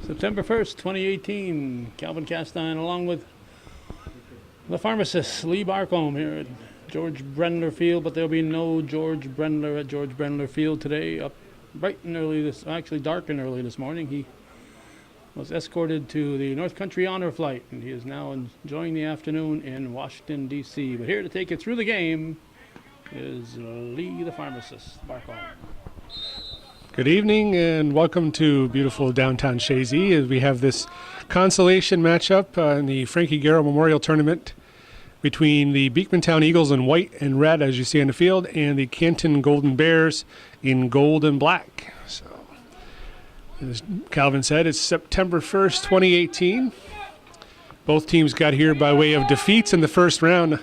September 1st, 2018, Calvin Castine along with the pharmacist Lee Barcombe here at George Brendler Field, but there'll be no George Brendler at George Brendler Field today. Up bright and early actually dark and early this morning. He was escorted to the North Country Honor Flight, and he is now enjoying the afternoon in Washington, D.C. But here to take it through the game is Lee the pharmacist, Barcombe. Good evening and welcome to beautiful downtown Chazy as we have this consolation matchup in the Frankie Garrow Memorial Tournament between the Beekmantown Eagles in white and red, as you see on the field, and the Canton Golden Bears in gold and black. So, as Calvin said, it's September 1st, 2018. Both teams got here by way of defeats in the first round.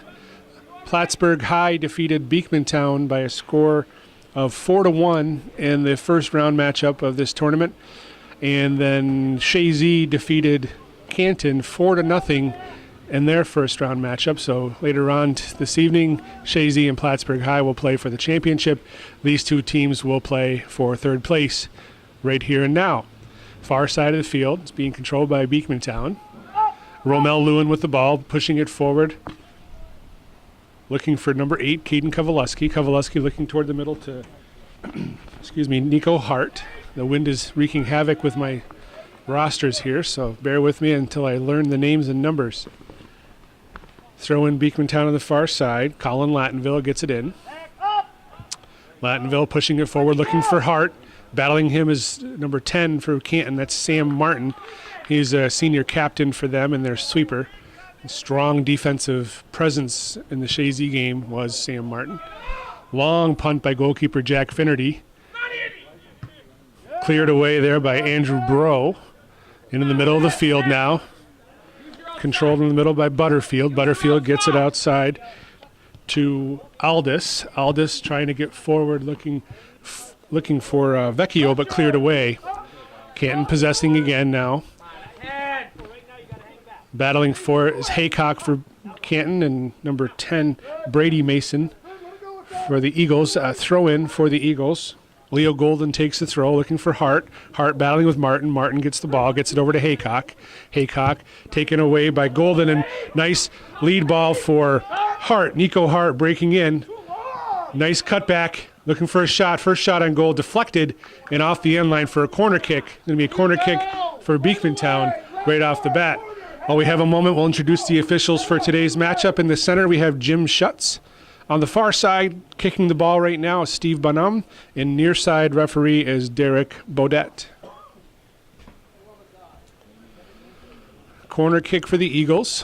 Plattsburgh High defeated Beekmantown by a score of 4-1 in the first round matchup of this tournament. And then Chazy defeated Canton 4-0 in their first round matchup. So later on this evening, Chazy and Plattsburgh High will play for the championship. These two teams will play for third place right here and now. Far side of the field, it's being controlled by Beekmantown. Romel Lewin with the ball, pushing it forward. Looking for number 8, Caden Kowaleski. Kowaleski looking toward the middle to, Nico Hart. The wind is wreaking havoc with my rosters here, so bear with me until I learn the names and numbers. Throw in Beekmantown on the far side. Colin Lattonville gets it in. Lattonville pushing it forward, looking for Hart. Battling him is number 10 for Canton. That's Sam Martin. He's a senior captain for them and their sweeper. Strong defensive presence in the Chazy game was Sam Martin. Long punt by goalkeeper Jack Finnerty. Cleared away there by Andrew Bro. In the middle of the field now. Controlled in the middle by Butterfield. Butterfield gets it outside to Aldis. Aldis trying to get forward, looking for Vecchio, but cleared away. Canton possessing again now. Battling for is Haycock for Canton and number 10, Brady Mason for the Eagles. Throw in for the Eagles. Leo Golden takes the throw, looking for Hart. Hart battling with Martin. Martin gets the ball, gets it over to Haycock. Haycock taken away by Golden, and nice lead ball for Hart. Nico Hart breaking in. Nice cutback, looking for a shot. First shot on goal, deflected and off the end line for a corner kick. It's going to be a corner kick for Beekmantown right off the bat. While we have a moment, we'll introduce the officials for today's matchup. In the center, we have Jim Schutz. On the far side, kicking the ball right now is Steve Bonham. And near side referee is Derek Baudet. Corner kick for the Eagles.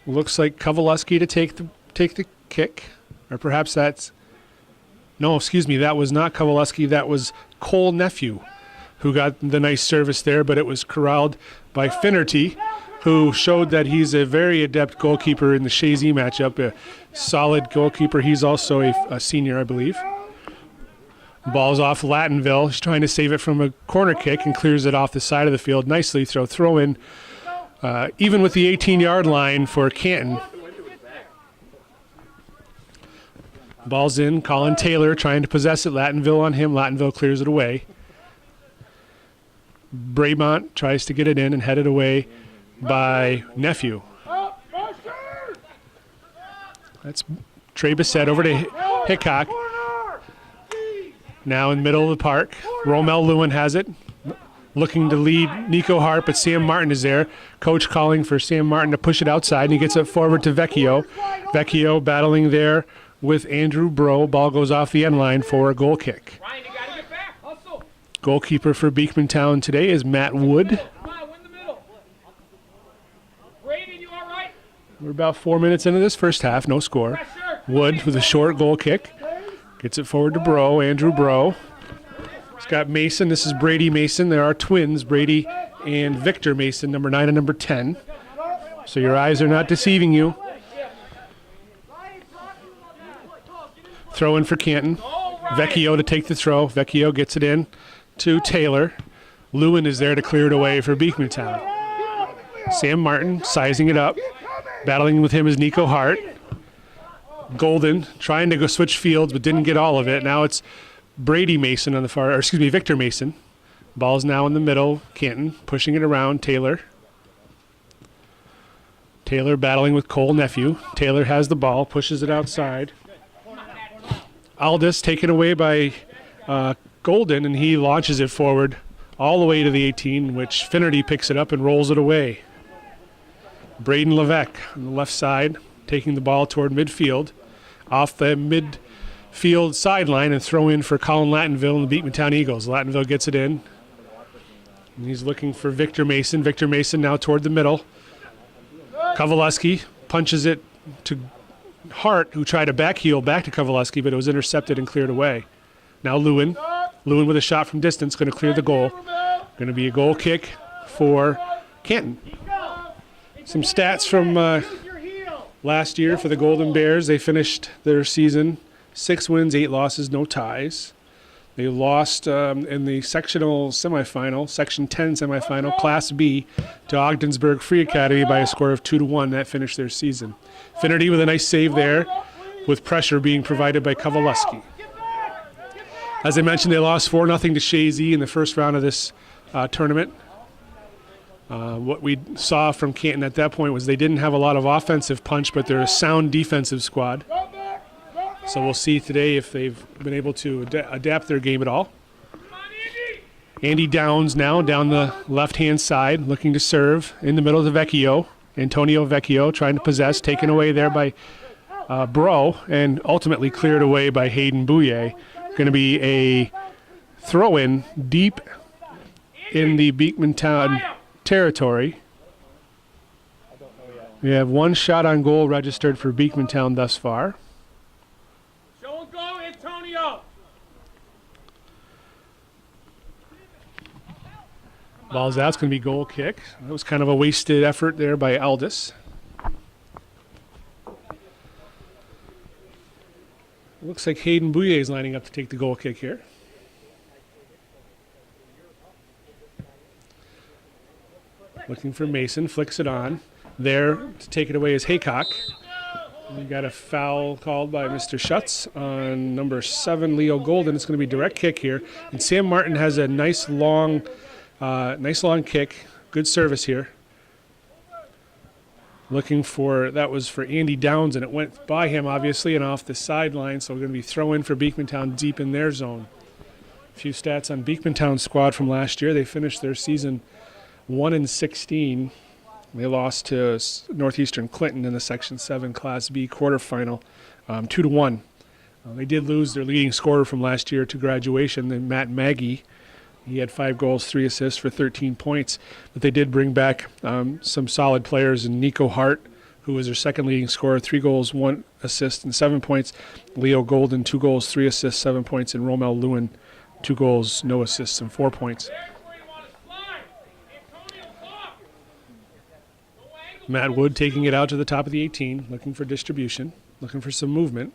Looks like Kowaleski to take the kick. Or perhaps that's... No, excuse me, that was not Kowaleski. That was Cole Nephew, who got the nice service there, but it was corralled by Finnerty, who showed that he's a very adept goalkeeper in the Chazy matchup, a solid goalkeeper. He's also a senior, I believe. Ball's off Lattonville. He's trying to save it from a corner kick and clears it off the side of the field nicely. Throw in, even with the 18-yard line for Canton. Ball's in. Colin Taylor trying to possess it. Lattonville on him. Lattonville clears it away. Braymont tries to get it in and headed away by Nephew. That's Trey Bissett over to Hickok. Now in the middle of the park. Romel Lewin has it. Looking to lead Nico Hart, but Sam Martin is there. Coach calling for Sam Martin to push it outside, and he gets it forward to Vecchio. Vecchio battling there with Andrew Bro. Ball goes off the end line for a goal kick. Goalkeeper for Beekmantown today is Matt Wood. We're about 4 minutes into this first half, no score. Wood with a short goal kick. Gets it forward to Bro, Andrew Bro. He's got Mason. This is Brady Mason. There are twins, Brady and Victor Mason, number 9 and number 10. So your eyes are not deceiving you. Throw in for Canton. Vecchio to take the throw. Vecchio gets it in to Taylor. Lewin is there to clear it away for Beekmantown. Sam Martin sizing it up. Battling with him is Nico Hart. Golden trying to go switch fields but didn't get all of it. Now it's Brady Mason on the far, or excuse me, Victor Mason Ball's now in the middle. Canton pushing it around. Taylor battling with Cole Nephew. Taylor has the ball, pushes it outside. Aldis taken away by Golden, and he launches it forward all the way to the 18, which Finnerty picks it up and rolls it away. Braden Levesque on the left side, taking the ball toward midfield, off the midfield sideline, and throw in for Colin Lattonville and the Beekmantown Eagles. Lattonville gets it in. And he's looking for Victor Mason. Victor Mason now toward the middle. Kovaleski punches it to Hart, who tried to backheel back to Kovaleski, but it was intercepted and cleared away. Now Lewin. Lewin with a shot from distance, going to clear the goal. Going to be a goal kick for Canton. Some stats from last year for the Golden Bears. They finished their season 6 wins, 8 losses, no ties. They lost in the sectional semifinal, Section 10 semifinal, Class B, to Ogdensburg Free Academy by a score of 2-1. That finished their season. Finnerty with a nice save there, with pressure being provided by Kovaleski. As I mentioned, they lost 4-0 to Shazy in the first round of this tournament. What we saw from Canton at that point was they didn't have a lot of offensive punch, but they're a sound defensive squad. So we'll see today if they've been able to adapt their game at all. Andy Downs now down the left-hand side, looking to serve in the middle to Vecchio. Antonio Vecchio trying to possess, taken away there by Bro, and ultimately cleared away by Hayden Bouye. Going to be a throw-in deep in the Beekmantown territory. We have 1 shot on goal registered for Beekmantown thus far. Ball's out. It's going to be goal kick. That was kind of a wasted effort there by Aldis. Looks like Hayden Bouye is lining up to take the goal kick here. Looking for Mason. Flicks it on. There to take it away is Haycock. We got a foul called by Mr. Schutz on number 7, Leo Golden. It's going to be direct kick here. And Sam Martin has a nice long kick. Good service here. Looking for, that was for Andy Downs, and it went by him, obviously, and off the sideline. So we're going to be throw-in for Beekmantown deep in their zone. A few stats on Beekmantown's squad from last year. They finished their season 1-16. They lost to Northeastern Clinton in the Section 7 Class B quarterfinal, 2-1. They did lose their leading scorer from last year to graduation, then Matt Maggie. He had 5 goals, 3 assists for 13 points. But they did bring back some solid players in Nico Hart, who was their second leading scorer, 3 goals, 1 assist, and 7 points. Leo Golden, 2 goals, 3 assists, 7 points. And Romel Lewin, 2 goals, no assists, and 4 points. Matt Wood taking it out to the top of the 18, looking for distribution, looking for some movement.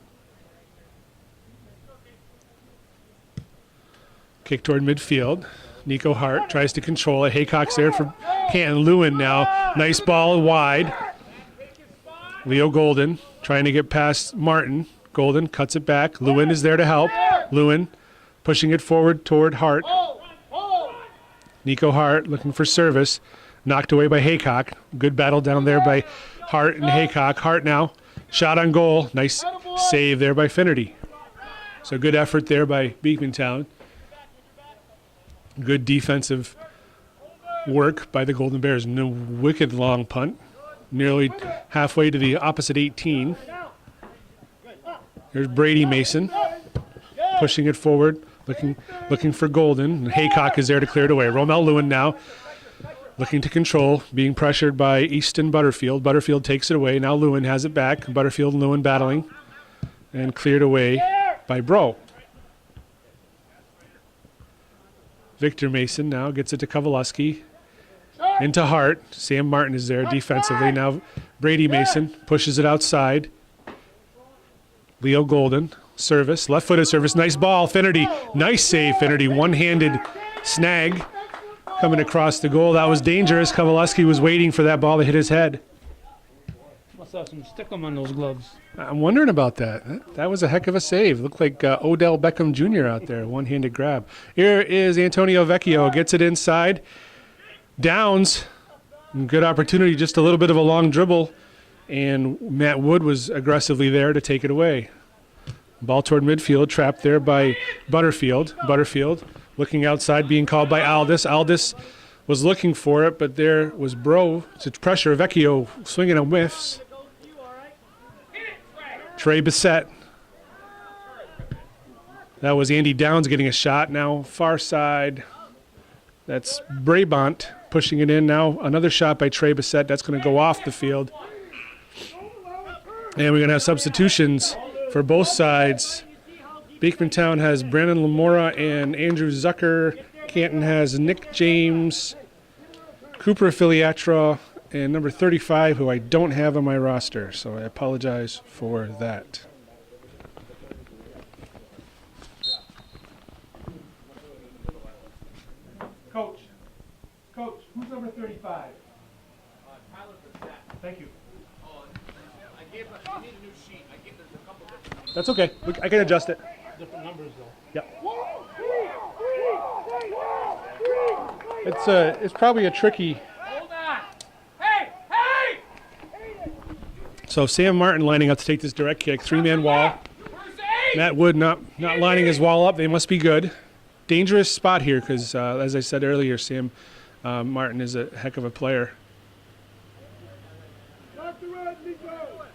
Kick toward midfield. Nico Hart tries to control it. Haycock's there for Canton. Lewin now. Nice ball wide. Leo Golden trying to get past Martin. Golden cuts it back. Lewin is there to help. Lewin pushing it forward toward Hart. Nico Hart looking for service. Knocked away by Haycock. Good battle down there by Hart and Haycock. Hart now. Shot on goal. Nice save there by Finnerty. So good effort there by Beekmantown. Good defensive work by the Golden Bears. No wicked long punt. Nearly halfway to the opposite 18. Here's Brady Mason pushing it forward, looking for Golden. And Haycock is there to clear it away. Romel Lewin now looking to control, being pressured by Easton Butterfield. Butterfield takes it away. Now Lewin has it back. Butterfield and Lewin battling and cleared away by Bro. Victor Mason now gets it to Kovaleski. Into Hart. Sam Martin is there defensively. Now Brady Mason pushes it outside. Leo Golden. Service. Left-footed service. Nice ball. Finnerty. Nice save, Finnerty. One-handed snag coming across the goal. That was dangerous. Kovaleski was waiting for that ball to hit his head. Must saw some stickum on those gloves. I'm wondering about that. That was a heck of a save. Looked like Odell Beckham Jr. out there, one-handed grab. Here is Antonio Vecchio, gets it inside. Downs, good opportunity, just a little bit of a long dribble, and Matt Wood was aggressively there to take it away. Ball toward midfield, trapped there by Butterfield. Butterfield looking outside, being called by Aldis. Aldis was looking for it, but there was Bro to pressure. Vecchio swinging on whiffs. Trey Bissett. That was Andy Downs getting a shot. Now far side. That's Brabant pushing it in. Now another shot by Trey Bissett. That's going to go off the field. And we're going to have substitutions for both sides. Beekmantown has Brandon Lamora and Andrew Zucker. Canton has Nick James, Cooper Filiatra, and number 35, who I don't have on my roster, so I apologize for that. Coach, who's number 35? Tyler Bissett. Thank you. I need a new sheet. There's a couple different. That's okay. I can adjust it. Different numbers, though. Yep. It's probably a tricky. Hold on. Hey! So Sam Martin lining up to take this direct kick. Three-man wall. Where's Matt Wood not lining his wall up. They must be good. Dangerous spot here because, as I said earlier, Sam Martin is a heck of a player.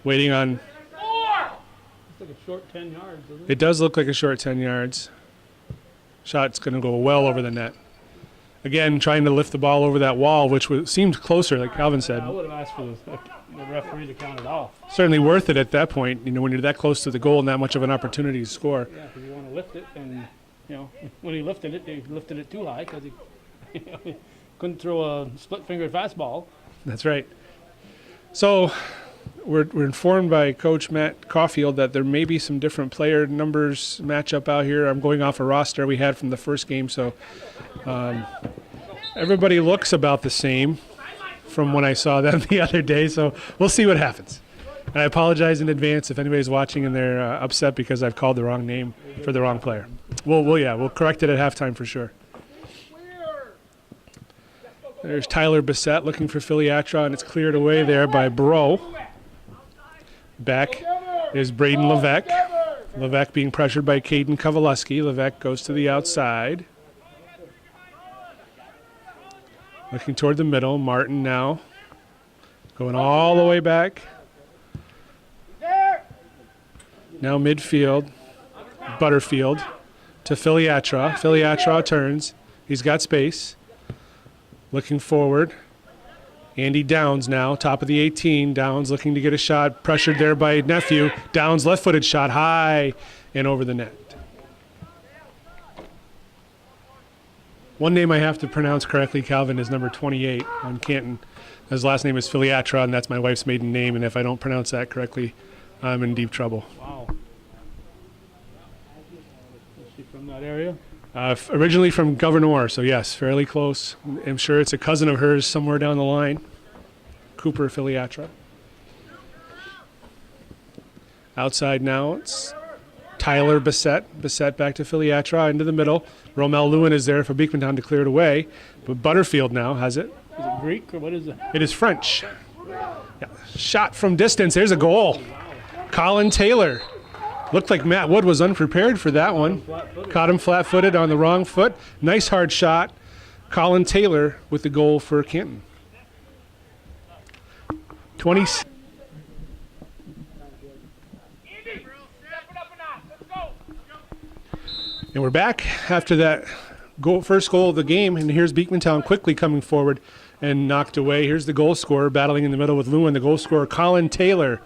Waiting on. It's like a short 10 yards, isn't it? It does look like a short 10 yards. Shot's going to go well over the net. Again, trying to lift the ball over that wall, which seemed closer, like Calvin said. I would have asked for the referee to count it off. Certainly worth it at that point, when you're that close to the goal and that much of an opportunity to score. Yeah, because you want to lift it, and when he lifted it, they lifted it too high because he couldn't throw a split-fingered fastball. That's right. So we're informed by Coach Matt Caulfield that there may be some different player numbers matchup out here. I'm going off a roster we had from the first game, so everybody looks about the same from when I saw them the other day, so we'll see what happens. And I apologize in advance if anybody's watching and they're upset because I've called the wrong name for the wrong player. We'll correct it at halftime for sure. There's Tyler Bissett looking for Filiatra, and it's cleared away there by Bro. Back is Braden Levesque. Levesque being pressured by Caden Kovaleski. Levesque goes to the outside. Looking toward the middle. Martin now going all the way back. Now midfield. Butterfield to Filiatra. Filiatra turns. He's got space. Looking forward. Andy Downs now, top of the 18. Downs looking to get a shot. Pressured there by Nephew. Downs left-footed shot high and over the net. One name I have to pronounce correctly, Calvin, is number 28 on Canton. His last name is Filiatra, and that's my wife's maiden name, and if I don't pronounce that correctly, I'm in deep trouble. Wow. Is she from that area? Originally from Governor, so yes, fairly close. I'm sure it's a cousin of hers somewhere down the line. Cooper Filiatra. Outside now, it's Tyler Bissett. Bissett back to Filiatra into the middle. Romel Lewin is there for Beekmantown to clear it away. But Butterfield now has it. Is it Greek or what is it? It is French. Yeah. Shot from distance. There's a goal. Colin Taylor. Looked like Matt Wood was unprepared for that one. Caught him flat-footed on the wrong foot. Nice hard shot. Colin Taylor with the goal for Canton. 20. And we're back after that first goal of the game, and here's Beekmantown quickly coming forward and knocked away. Here's the goal scorer battling in the middle with Lewin. The goal scorer, Colin Taylor,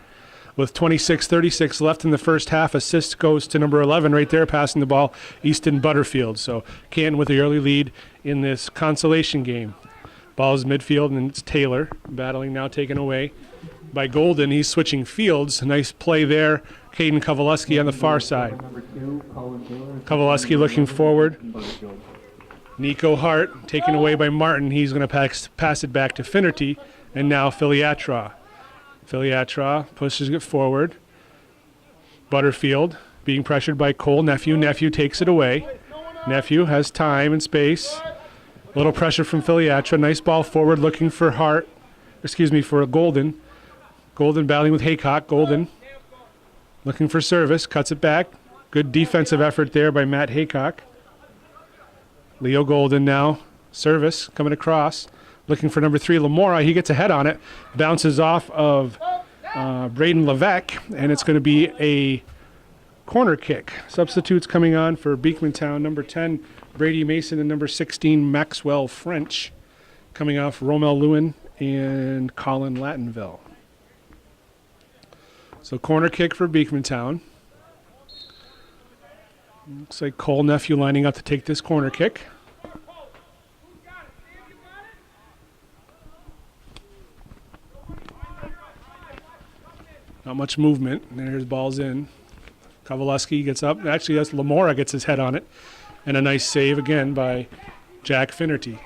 with 26:36 left in the first half. Assist goes to number 11 right there, passing the ball, Easton Butterfield. So Canton with the early lead in this consolation game. Ball is midfield, and it's Taylor battling now, taken away by Golden. He's switching fields. Nice play there. Caden Kovaleski on the far side. Kovaleski looking forward. Nico Hart taken away by Martin. He's going to pass it back to Finnerty, and now Filiatra. Filiatra pushes it forward. Butterfield being pressured by Cole. Nephew takes it away. Nephew has time and space. A little pressure from Filiatra. Nice ball forward looking for for Golden. Golden battling with Haycock. Golden looking for service. Cuts it back. Good defensive effort there by Matt Haycock. Leo Golden now. Service coming across. Looking for number 3, Lamora. He gets a head on it. Bounces off of Braden Levesque, and it's going to be a corner kick. Substitutes coming on for Beekmantown. Number 10, Brady Mason, and number 16, Maxwell French. Coming off Romel Lewin and Colin Lattonville. So corner kick for Beekmantown. Looks like Cole Nephew lining up to take this corner kick. Not much movement. And there's balls in. Kowaleski gets up. Actually, that's Lamora gets his head on it. And a nice save again by Jack Finnerty.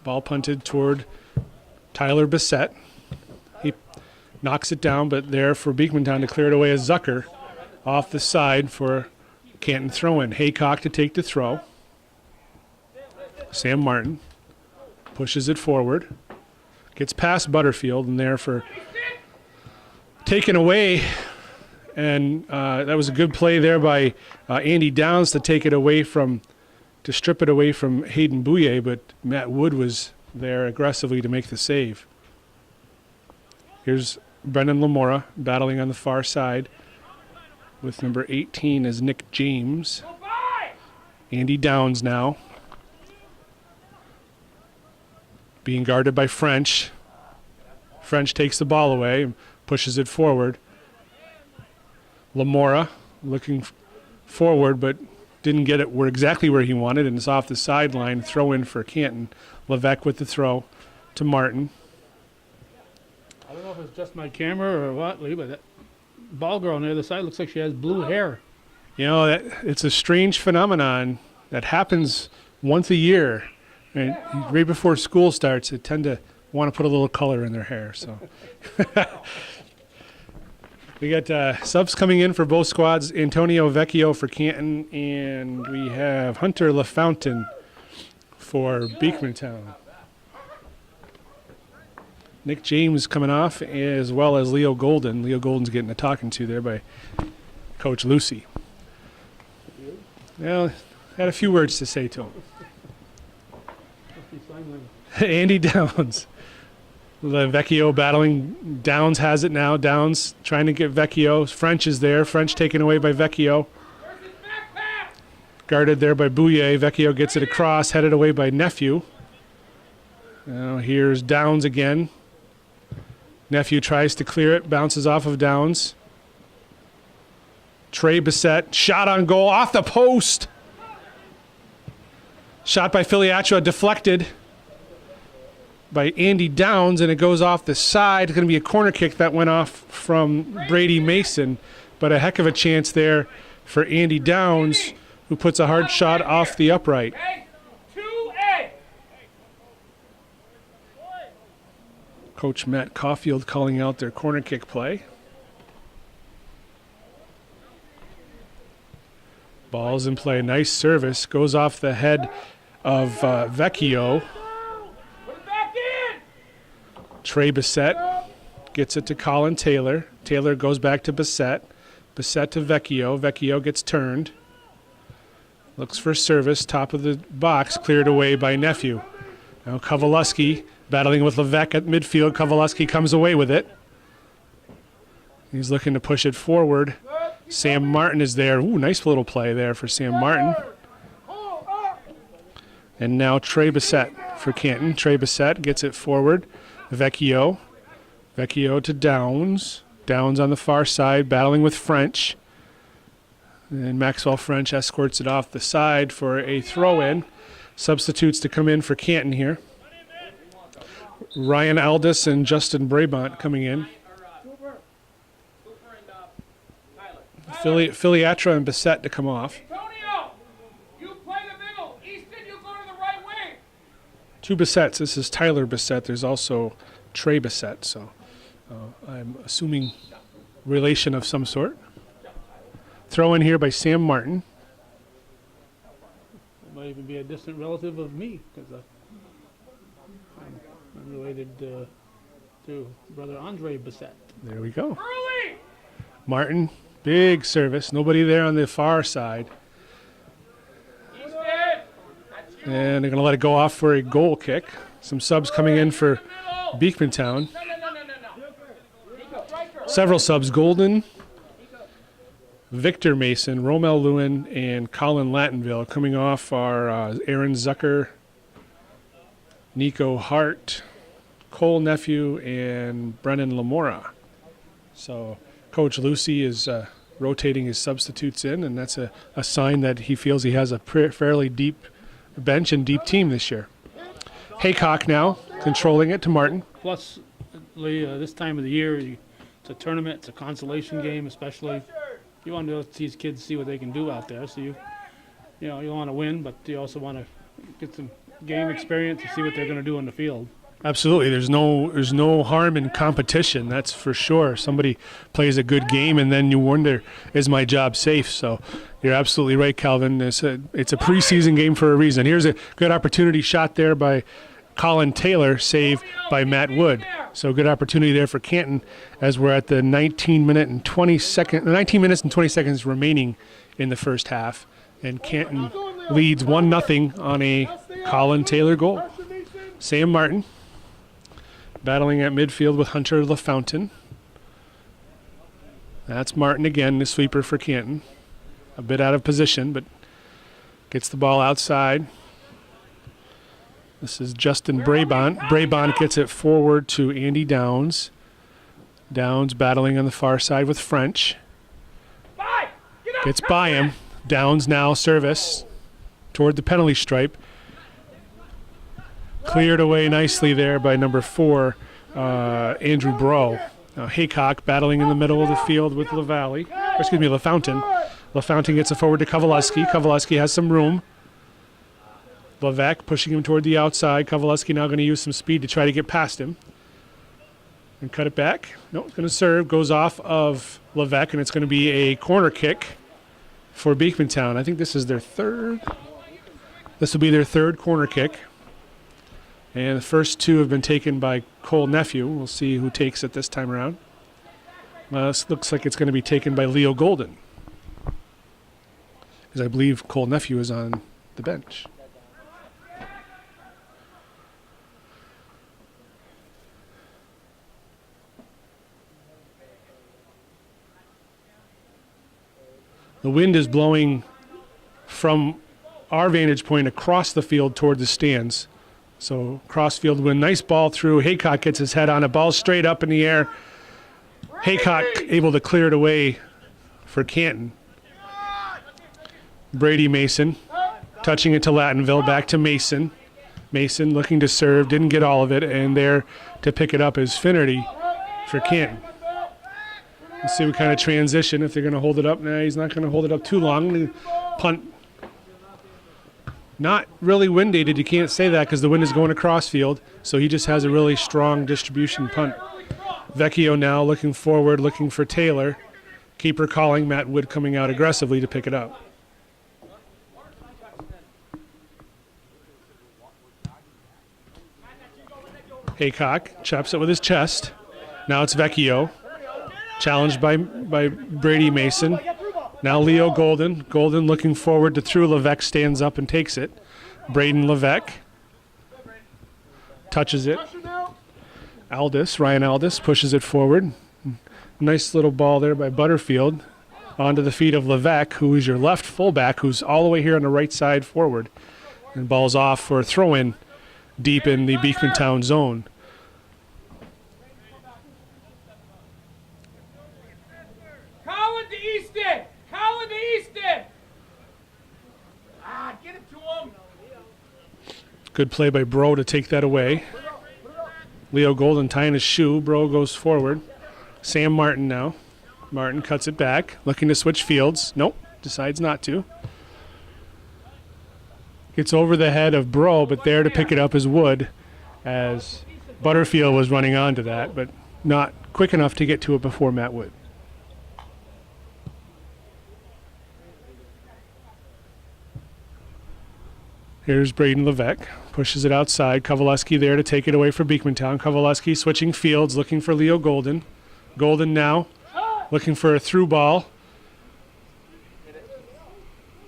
Ball punted toward Tyler Bissett. He knocks it down, but there for Beekmantown to clear it away is Zucker off the side for Canton throw-in. Haycock to take the throw. Sam Martin pushes it forward. Gets past Butterfield, and there for taken away. And that was a good play there by Andy Downs to take it away to strip it away from Hayden Bouye, but Matt Wood was there aggressively to make the save. Here's Brendan Lamora battling on the far side with number 18 is Nick James. Andy Downs now. Being guarded by French. French takes the ball away and pushes it forward. Lamora looking forward, but didn't get it exactly where he wanted, and it's off the sideline. Throw in for Canton. Levesque with the throw to Martin. I don't know if it's just my camera or what, Lee, but that ball girl on the other side looks like she has blue hair. You know, it's a strange phenomenon that happens once a year. And right before school starts, they tend to want to put a little color in their hair. So we got subs coming in for both squads. Antonio Vecchio for Canton, and we have Hunter LaFountain for Beekmantown. Nick James coming off, as well as Leo Golden. Leo Golden's getting a talking to there by Coach Lucy. Well, had a few words to say to him. Andy Downs. Vecchio battling. Downs has it now. Downs trying to get Vecchio. French is there. French taken away by Vecchio. Guarded there by Bouye. Vecchio gets it across, headed away by Nephew. Now here's Downs again. Nephew tries to clear it, bounces off of Downs. Trey Bissett, shot on goal, off the post. Shot by Filiatra, deflected by Andy Downs, and it goes off the side. It's going to be a corner kick that went off from Brady Mason, but a heck of a chance there for Andy Downs, who puts a hard shot off the upright. Coach Matt Caulfield calling out their corner kick play. Ball's in play. Nice service. Goes off the head of Vecchio. Trey Bissett gets it to Colin Taylor. Taylor goes back to Bissett. Bissett to Vecchio. Vecchio gets turned. Looks for service. Top of the box. Cleared away by Nephew. Now Kowaleski battling with Levesque at midfield. Kowaleski comes away with it. He's looking to push it forward. Sam Martin is there. Ooh, nice little play there for Sam Martin. And now Trey Bissett for Canton. Trey Bissett gets it forward. Vecchio. Vecchio to Downs. Downs on the far side, battling with French. And Maxwell French escorts it off the side for a throw-in. Substitutes to come in for Canton here. Ryan Aldis and Justin Brabant coming in. Filiatra and Bissett to come off. Antonio, you play the middle. Easton, you go to the right wing. two Bissettes. This is Tyler Bissett. There's also Trey Bissett. So I'm assuming relation of some sort. Throw in here by Sam Martin. It might even be a distant relative of me, because I'm related to brother Andre Bissett. There we go. Martin, big service. Nobody there on the far side. And they're going to let it go off for a goal kick. Some subs coming in for Beekmantown. Several subs. Golden, Victor Mason, Romel Lewin, and Colin Lattenville. Coming off are Aaron Zucker, Nico Hart, Cole Nephew, and Brennan Lamora. So Coach Lucy is rotating his substitutes in, and that's a sign that he feels he has a fairly deep bench and deep team this year. Haycock now controlling it to Martin. Plus, Lee, this time of the year, it's a tournament, it's a consolation game, especially. You want to let these kids see what they can do out there. So you want to win, but you also want to get some game experience and see what they're going to do on the field. Absolutely. There's no harm in competition, that's for sure. Somebody plays a good game, and then you wonder, is my job safe? So you're absolutely right, Calvin. It's a preseason game for a reason. Here's a good opportunity shot there by Colin Taylor, save by Matt Wood. So good opportunity there for Canton as we're at the 19 minutes and 20 seconds remaining in the first half. And Canton leads 1-0 on a Colin Taylor goal. Sam Martin battling at midfield with Hunter LaFountain. That's Martin again, the sweeper for Canton. A bit out of position, but gets the ball outside. This is Justin Brabant. Brabant gets it forward to Andy Downs. Downs battling on the far side with French. Gets by him. Downs now service toward the penalty stripe. Cleared away nicely there by number 4, Andrew Bro. Haycock battling in the middle of the field with LaFountain. LaFountain gets it forward to Kowaleski. Kowaleski has some room. Levesque pushing him toward the outside. Kowaleski now going to use some speed to try to get past him. And cut it back. No, it's going to serve. Goes off of Levesque, and it's going to be a corner kick for Beekmantown. I think this is their third. This will be their third corner kick. And the first two have been taken by Cole Nephew. We'll see who takes it this time around. This looks like it's going to be taken by Leo Golden, because I believe Cole Nephew is on the bench. The wind is blowing from our vantage point across the field toward the stands. So crossfield wind, nice ball through. Haycock gets his head on a ball straight up in the air. Haycock able to clear it away for Canton. Brady Mason touching it to Lattenville, back to Mason. Mason looking to serve, didn't get all of it, and there to pick it up is Finnerty for Canton. Let's see what kind of transition, if they're going to hold it up. Nah, he's not going to hold it up too long. The punt. Not really wind aided, you can't say that because the wind is going across field, so he just has a really strong distribution punt. Vecchio now looking forward, looking for Taylor. Keeper calling, Matt Wood coming out aggressively to pick it up. Haycock chops it with his chest. Now it's Vecchio. Challenged by Brady Mason. Now Leo Golden. Golden looking forward to through. Levesque stands up and takes it. Braden Levesque touches it. Ryan Aldis pushes it forward. Nice little ball there by Butterfield onto the feet of Levesque, who is your left fullback, who's all the way here on the right side forward. And ball's off for a throw-in deep in the Beekmantown zone. Good play by Bro to take that away. Leo Golden tying his shoe. Bro goes forward. Sam Martin now. Martin cuts it back, looking to switch fields. Nope, decides not to. Gets over the head of Bro, but there to pick it up is Wood, as Butterfield was running onto that, but not quick enough to get to it before Matt Wood. Here's Braden Levesque, pushes it outside. Kowaleski there to take it away from Beekmantown. Kowaleski switching fields, looking for Leo Golden. Golden now looking for a through ball.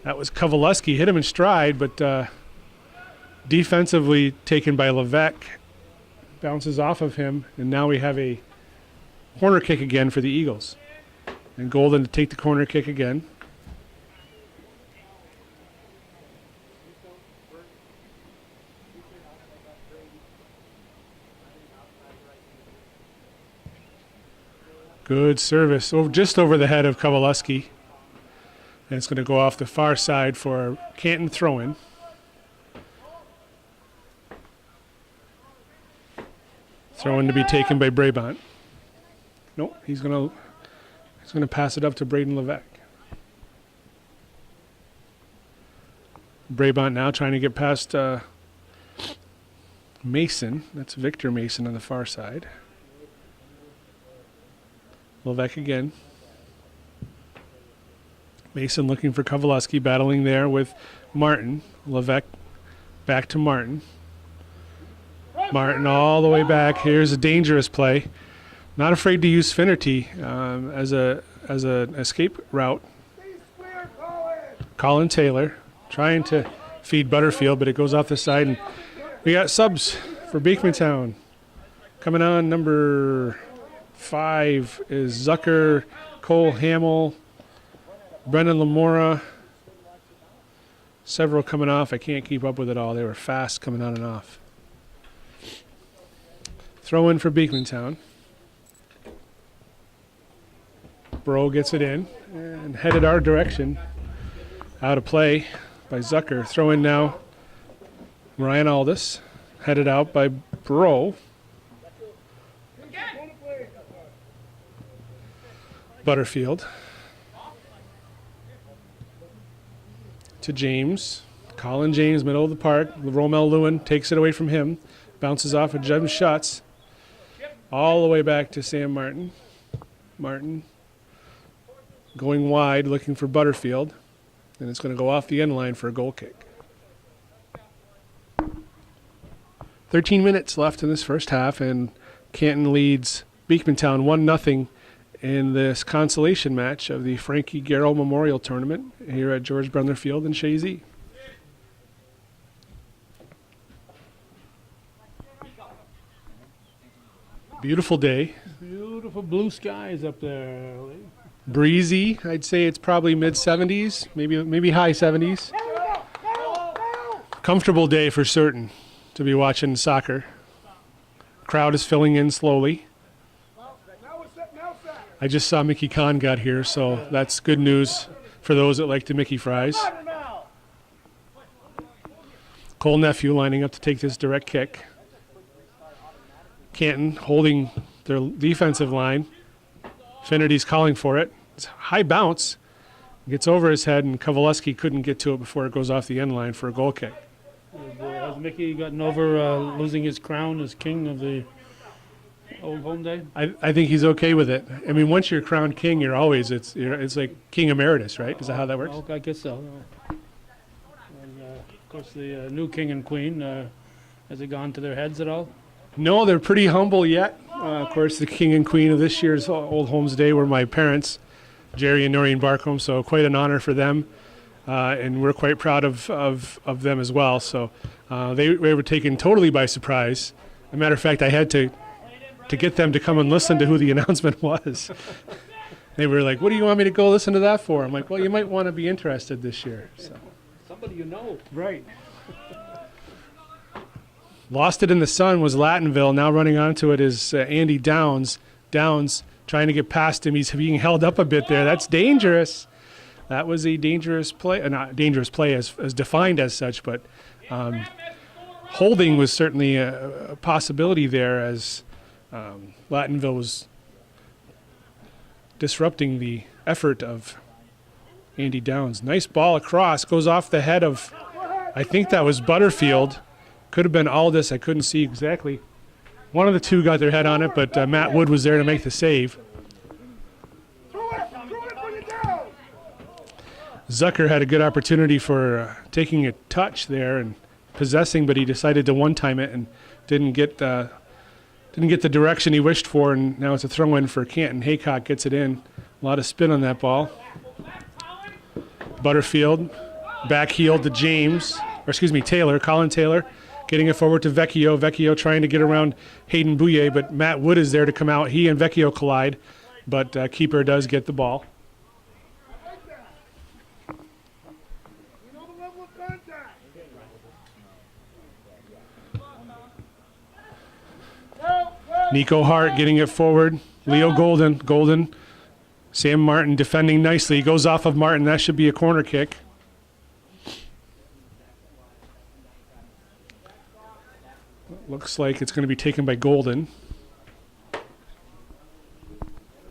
That was Kowaleski, hit him in stride, but defensively taken by Levesque. Bounces off of him, and now we have a corner kick again for the Eagles. And Golden to take the corner kick again. Good service, just over the head of Kowaleski. And it's going to go off the far side for a Canton throw-in. Throw-in to be taken by Brabant. Nope, he's going to pass it up to Braden Levesque. Brabant now trying to get past Mason. That's Victor Mason on the far side. Levesque again. Mason looking for Kowaleski, battling there with Martin. Levesque back to Martin. Martin all the way back. Here's a dangerous play. Not afraid to use Finnerty as an escape route. Colin Taylor trying to feed Butterfield, but it goes off the side. And we got subs for Beekmantown. Coming on, number 5 is Zucker, Cole Hamill, Brendan Lamora. Several coming off. I can't keep up with it all. They were fast coming on and off. Throw in for Beekmantown. Bro gets it in and headed our direction. Out of play by Zucker. Throw in now. Ryan Aldis. Headed out by Bro. Butterfield. To James. Colin James, middle of the park. Romel Lewin takes it away from him. Bounces off of Jem Schutz. All the way back to Sam Martin. Martin going wide, looking for Butterfield. And it's going to go off the end line for a goal kick. 13 minutes left in this first half, and Canton leads Beekmantown 1-0 in this consolation match of the Frankie Garrow Memorial Tournament here at George Brendler Field in Chazy. Beautiful day. Beautiful blue skies up there. Breezy. I'd say it's probably mid-70s, maybe high 70s. Comfortable day for certain to be watching soccer. Crowd is filling in slowly. I just saw Mickey Kahn got here, so that's good news for those that like the Mickey fries. Cole Nephew lining up to take this direct kick. Canton holding their defensive line. Finnerty's calling for it. It's a high bounce. Gets over his head, and Kowaleski couldn't get to it before it goes off the end line for a goal kick. Has Mickey gotten over losing his crown as king of the old home day? I think he's okay with it. I mean, once you're crowned king, you're always it's like king emeritus, right? Is that how that works? I guess so. And, of course, the new king and queen, has it gone to their heads at all? No, they're pretty humble yet. Of course, the king and queen of this year's Old Homes Day were my parents, Jerry and Noreen Barcombe, so quite an honor for them. And we're quite proud of them as well. So they were taken totally by surprise. As a matter of fact, I had to get them to come and listen to who the announcement was. They were like, "What do you want me to go listen to that for?" I'm like, "Well, you might want to be interested this year." So. Somebody you know. Right. Lost it in the sun was Latinville. Now running onto it is Andy Downs. Downs trying to get past him. He's being held up a bit there. That's dangerous. That was a dangerous play. Not dangerous play as defined as such, but holding was certainly a possibility there as Latinville was disrupting the effort of Andy Downs. Nice ball across. Goes off the head of I think that was Butterfield. Could have been Aldis. I couldn't see exactly. One of the two got their head on it, but Matt Wood was there to make the save. Zucker had a good opportunity for taking a touch there and possessing, but he decided to one-time it and didn't get the direction he wished for, and now it's a throw-in for Canton. Haycock gets it in. A lot of spin on that ball. Butterfield, back heel to James, or excuse me, Taylor, Colin Taylor, getting it forward to Vecchio. Vecchio trying to get around Hayden Bouye, but Matt Wood is there to come out. He and Vecchio collide, but keeper does get the ball. Nico Hart getting it forward. Leo Golden. Sam Martin defending nicely. Goes off of Martin. That should be a corner kick. Looks like it's going to be taken by Golden.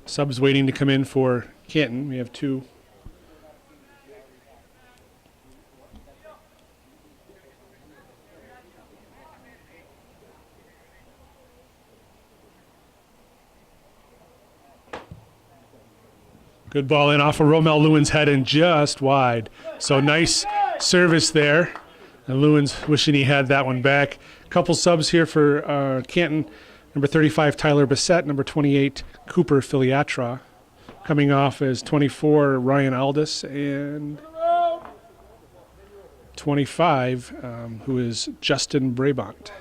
Subs waiting to come in for Canton. We have two. Good ball in off of Romel Lewin's head and just wide. So nice service there. And Lewin's wishing he had that one back. Couple subs here for Canton. Number 35, Tyler Bissett. Number 28, Cooper Filiatra. Coming off as 24, Ryan Aldis. And 25, who is Justin Brabant.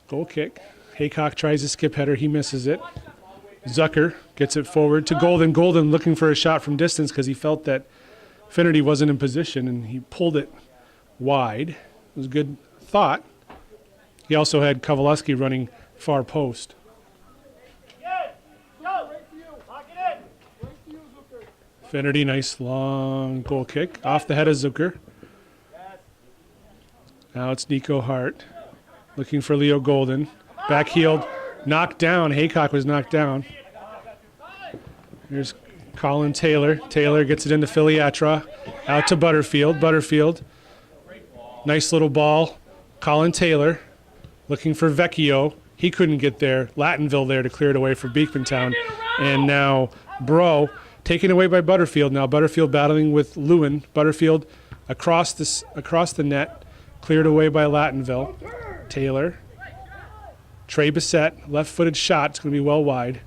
Goal kick. Haycock tries a skip header. He misses it. Zucker gets it forward to Golden. Golden looking for a shot from distance because he felt that Finnerty wasn't in position, and he pulled it wide. It was a good thought. He also had Kowaleski running far post. Finnerty, nice long goal kick off the head of Zucker. Now it's Nico Hart looking for Leo Golden. Backheeled, knocked down. Haycock was knocked down. Here's Colin Taylor. Taylor gets it into Filiatra. Out to Butterfield. Butterfield. Nice little ball. Colin Taylor looking for Vecchio. He couldn't get there. Lattonville there to clear it away for Beekmantown. And now Bro taken away by Butterfield. Now Butterfield battling with Lewin. Butterfield across the net. Cleared away by Lattonville. Taylor. Trey Bissett, left-footed shot. It's going to be well wide.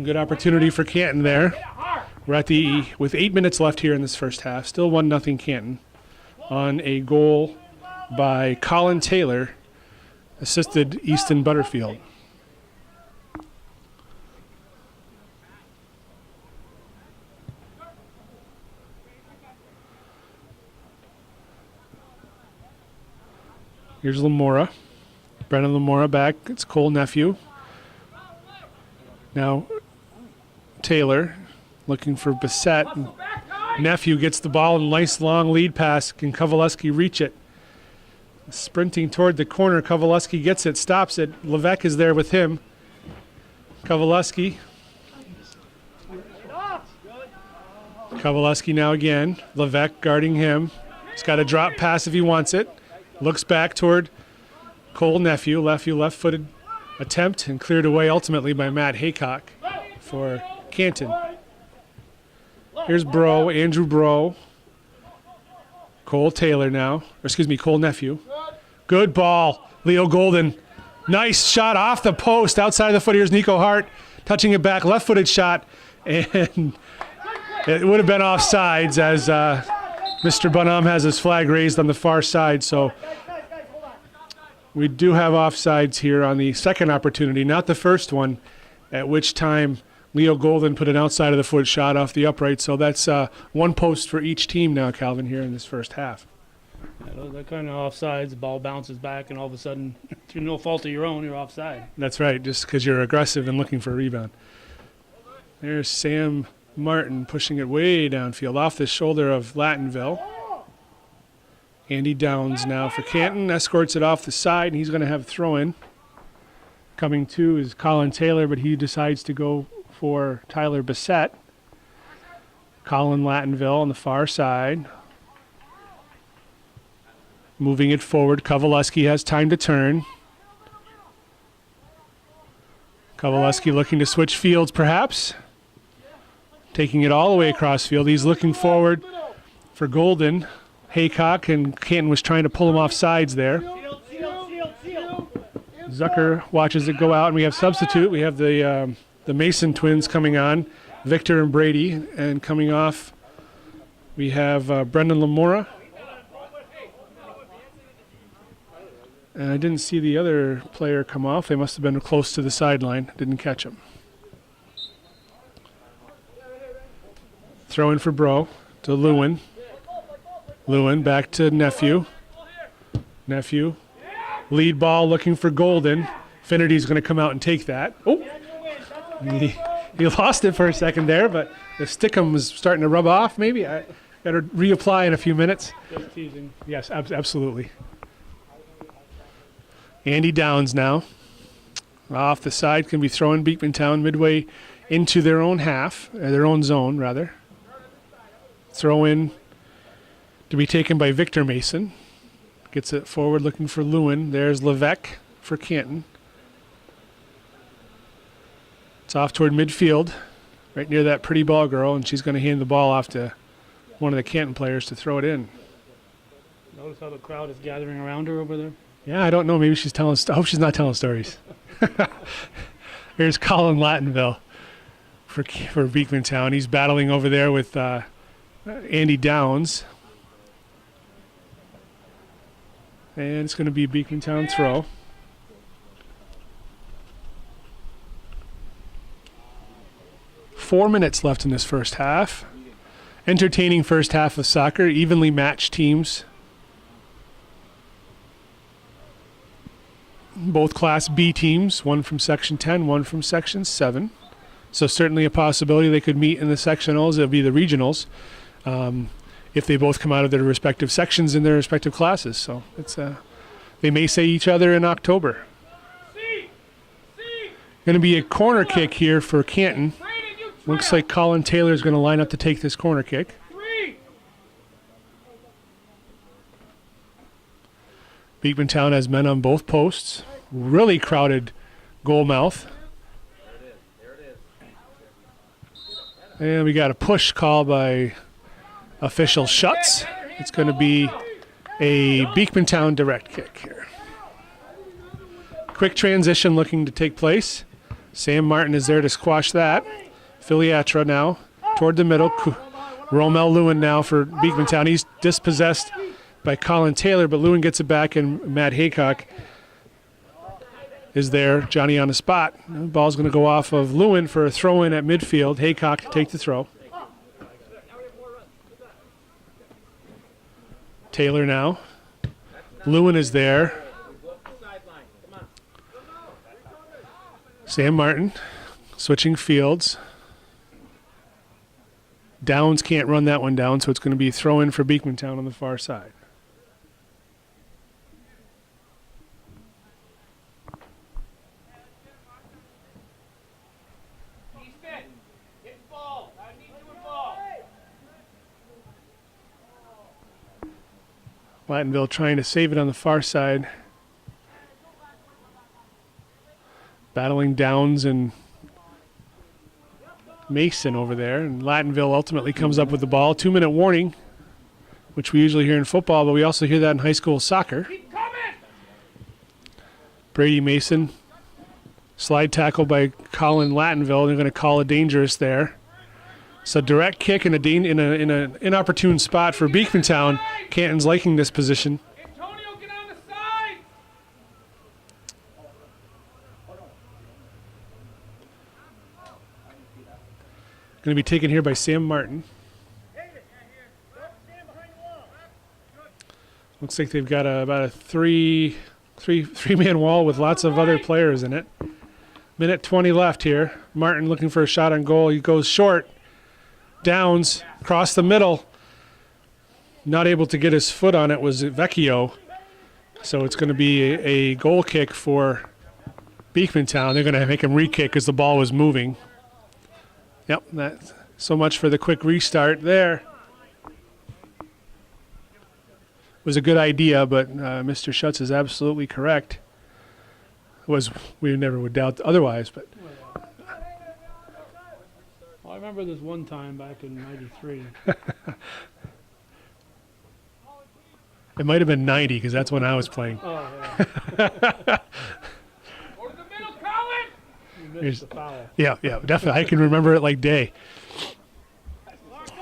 Good opportunity for Canton there. We're with 8 minutes left here in this first half. Still 1-0 Canton on a goal by Colin Taylor, assisted Easton Butterfield. Here's Lamora. Brennan Lamora back. It's Cole Nephew. Now Taylor looking for Bissett. Nephew gets the ball and nice long lead pass. Can Kowaleski reach it? Sprinting toward the corner. Kowaleski gets it, stops it. Levesque is there with him. Kowaleski. Kowaleski now again. Levesque guarding him. He's got a drop pass if he wants it. Looks back toward Cole Nephew. Left-footed attempt and cleared away ultimately by Matt Haycock for Canton. Here's Bro, Andrew Bro. Cole Taylor now. Cole Nephew. Good ball. Leo Golden. Nice shot off the post. Outside of the foot. Here's Nico Hart touching it back. Left-footed shot. And it would have been offsides as Mr. Bonham has his flag raised on the far side. So we do have offsides here on the second opportunity, not the first one, at which time Leo Golden put an outside of the foot shot off the upright. So that's one post for each team now, Calvin, here in this first half. Yeah, that kind of offsides, the ball bounces back, and all of a sudden, through no fault of your own, you're offside. That's right, just because you're aggressive and looking for a rebound. There's Sam Martin pushing it way downfield off the shoulder of Lattonville. Andy Downs now for Canton, escorts it off the side, and he's going to have a throw-in. Coming to is Colin Taylor, but he decides to go for Tyler Bissett. Colin Lattenville on the far side. Moving it forward. Kovaleski has time to turn. Kovaleski looking to switch fields perhaps. Taking it all the way across field. He's looking forward for Golden. Haycock and Canton was trying to pull him off sides there. Zucker watches it go out, and we have substitute. We have the Mason twins coming on, Victor and Brady, and coming off we have Brendan Lamora. And I didn't see the other player come off. They must have been close to the sideline. Didn't catch him. Throw in for Bro to Lewin. Lewin back to Nephew. Nephew. Lead ball looking for Golden. Finnerty's going to come out and take that. Oh! He lost it for a second there, but the stickum was starting to rub off maybe. I got to reapply in a few minutes. Just teasing. Yes, absolutely. Andy Downs now. Off the side, can be throwing Beekmantown midway into their own half, their own zone rather. Throw in to be taken by Victor Mason. Gets it forward looking for Lewin. There's Levesque for Canton. It's off toward midfield, right near that pretty ball girl, and she's going to hand the ball off to one of the Canton players to throw it in. Notice how the crowd is gathering around her over there? Yeah, I don't know. Maybe she's telling. I hope she's not telling stories. Here's Colin Lattenville for Beekmantown. He's battling over there with Andy Downs. And it's going to be a Beekmantown throw. Four minutes left in this first half. Entertaining first half of soccer. Evenly matched teams. Both Class B teams, one from Section 10, one from Section 7. So certainly a possibility they could meet in the sectionals. It'll be the regionals if they both come out of their respective sections in their respective classes. So it's they may say each other in October. Going to be a corner kick here for Canton. Looks like Colin Taylor is going to line up to take this corner kick. Beekmantown has men on both posts. Really crowded goal mouth. And we got a push call by official Schutz. It's going to be a Beekmantown direct kick here. Quick transition looking to take place. Sam Martin is there to squash that. Filiatra now toward the middle. Romel Lewin now for Beekmantown. He's dispossessed by Colin Taylor, but Lewin gets it back, and Matt Haycock is there. Johnny on the spot. The ball's going to go off of Lewin for a throw-in at midfield. Haycock to take the throw. Taylor now. Lewin is there. Sam Martin switching fields. Downs can't run that one down, so it's going to be a throw-in for Beekmantown on the far side. Lattenville trying to save it on the far side. Battling Downs and Mason over there. And Lattenville ultimately comes up with the ball. 2-minute warning, which we usually hear in football, but we also hear that in high school soccer. Brady Mason. Slide tackle by Colin Lattenville. They're going to call it dangerous there. So direct kick in an inopportune spot for Beekmantown. Canton's liking this position. Antonio, get on the side. Going to be taken here by Sam Martin. Looks like they've got about a three-man wall with lots of other players in it. Minute 20 left here. Martin looking for a shot on goal. He goes short. Downs across the middle. Not able to get his foot on it was Vecchio. So it's going to be a goal kick for Beekmantown. They're going to make him re-kick because the ball was moving. Yep, that So much for the quick restart there. Was a good idea, but Mr. Schutz is absolutely correct. We never would doubt otherwise, but Well, I remember this one time back in '93. it might have been 90 because that's when I was playing. Oh, yeah. Over the middle, Colin! You Here's- missed the foul. Yeah, definitely. I can remember it like day.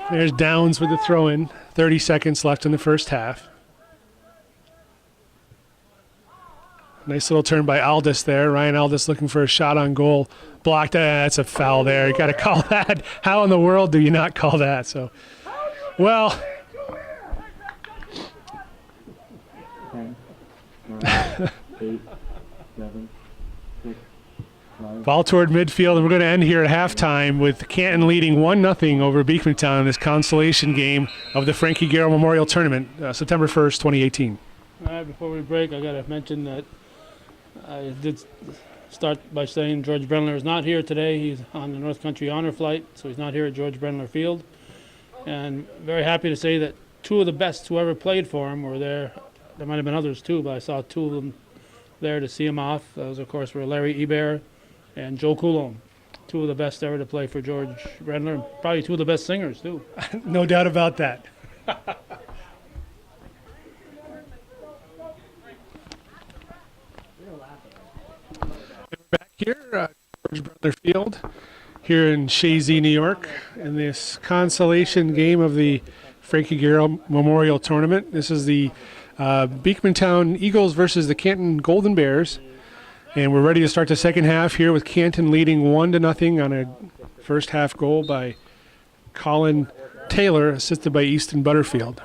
There's Downs with the throw-in. 30 seconds left in the first half. Nice little turn by Aldis there. Ryan Aldis looking for a shot on goal. Blocked. That's a foul there. You got to call that. How in the world do you not call that? So, well, 10, 9, 8, 7, 6, 5. ball toward midfield, and we're going to end here at halftime with Canton leading 1-0 over Beekmantown in this consolation game of the Frankie Garrow Memorial Tournament, September 1st, 2018. All right, before we break, I got to mention that I did start by saying George Brendler is not here today. He's on the North Country Honor Flight, so he's not here at George Brendler Field. And very happy to say that two of the best who ever played for him were there. There might have been others too, but I saw two of them there to see him off. Those, of course, were Larry Ebert and Joe Coulombe. Two of the best ever to play for George Brendler, and probably two of the best singers too. No doubt about that. Back here, George Brendler Field, here in Shazy, New York, in this consolation game of the Frankie Garrow Memorial Tournament. This is the Beekmantown Eagles versus the Canton Golden Bears, and we're ready to start the second half here with Canton leading 1-0 on a first half goal by Colin Taylor, assisted by Easton Butterfield.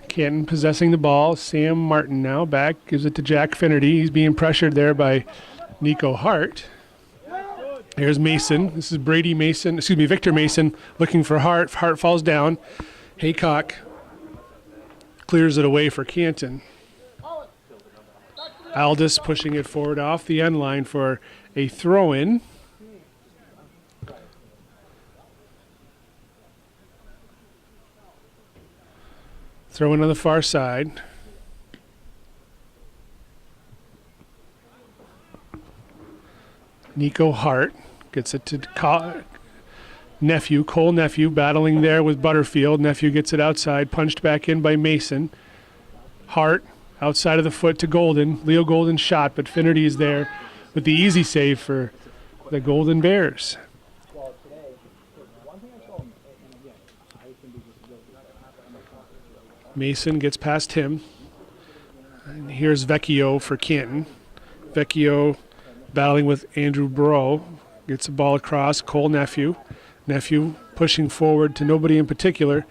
Canton possessing the ball. Sam Martin now back, gives it to Jack Finnerty. He's being pressured there by Nico Hart. Here's Mason. This is Victor Mason looking for Hart. Hart falls down. Haycock clears it away for Canton. Aldis pushing it forward off the end line for a throw-in. Throw in on the far side. Nico Hart gets it to Cole Nephew battling there with Butterfield. Nephew gets it outside, punched back in by Mason. Hart outside of the foot to Golden. Leo Golden shot, but Finnerty is there with the easy save for the Golden Bears. Mason gets past him. And here's Vecchio for Canton. Vecchio battling with Andrew Bro. Gets the ball across. Cole Nephew. Nephew pushing forward to nobody in particular.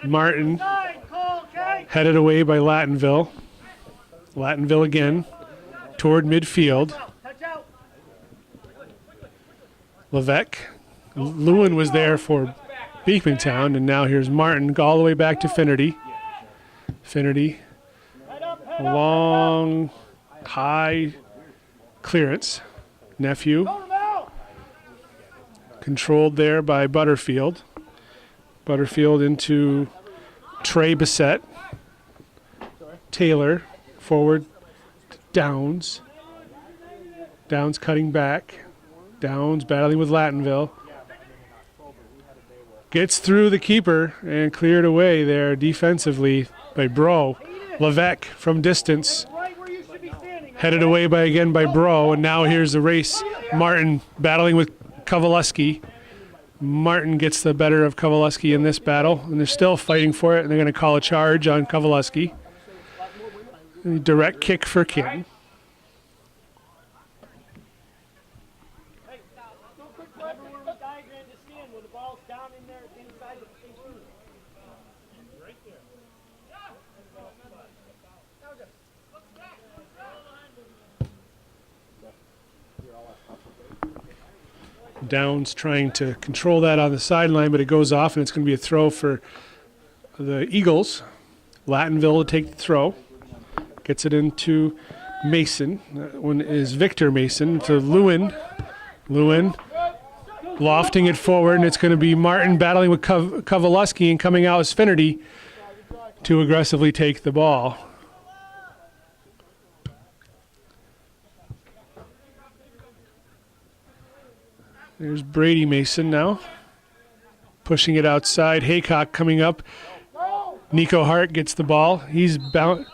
Martin headed away by Lattonville. Lattonville again toward midfield. Levesque. Lewin was there for Beekmantown, and now here's Martin all the way back to Finnerty. Finnerty, long, high clearance. Nephew, controlled there by Butterfield. Butterfield into Trey Bissett. Taylor, forward, Downs. Downs cutting back. Downs battling with Lattonville. Gets through the keeper and cleared away there defensively by Bro. Levesque from distance. Headed away again by Bro, and now here's the race. Martin battling with Kowaleski. Martin gets the better of Kowaleski in this battle, and they're still fighting for it, and they're going to call a charge on Kowaleski. Direct kick for Canton. Downs trying to control that on the sideline, but it goes off, and it's going to be a throw for the Eagles. Lattonville to take the throw. Gets it into Mason. That one is Victor Mason to Lewin. Lewin lofting it forward, and it's going to be Martin battling with Kovaleski, and coming out is Finnerty to aggressively take the ball. There's Brady Mason now, pushing it outside. Haycock coming up. Nico Hart gets the ball. He's going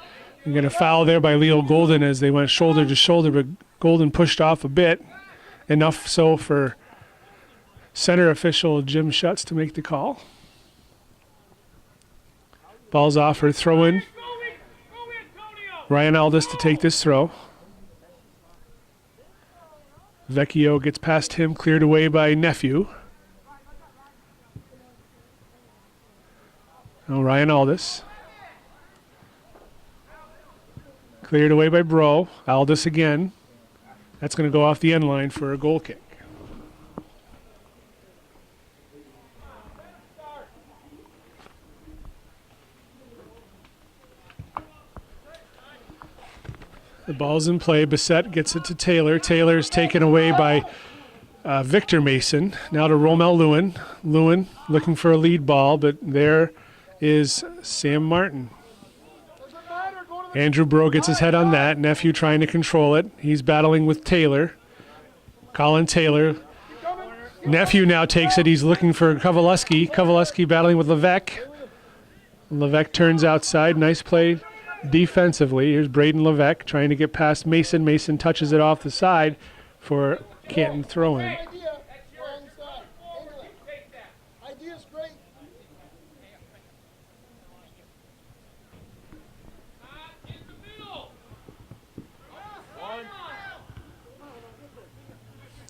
to foul there by Leo Golden as they went shoulder to shoulder, but Golden pushed off a bit, enough so for center official Jim Schutz to make the call. Ball's off for throw in. Ryan Aldis to take this throw. Vecchio gets past him, cleared away by Nephew. Now Ryan Aldis. Cleared away by Bro. Aldis again. That's going to go off the end line for a goal kick. The ball's in play. Bissett gets it to Taylor. Taylor's taken away by Victor Mason. Now to Romel Lewin. Lewin looking for a lead ball, but there is Sam Martin. Andrew Bro gets his head on that. Nephew trying to control it. He's battling with Taylor. Colin Taylor. Nephew now takes it. He's looking for Kovaleski. Kovaleski battling with Levesque. Levesque turns outside. Nice play defensively. Here's Braden Levesque trying to get past Mason. Mason touches it off the side for Canton throw-in.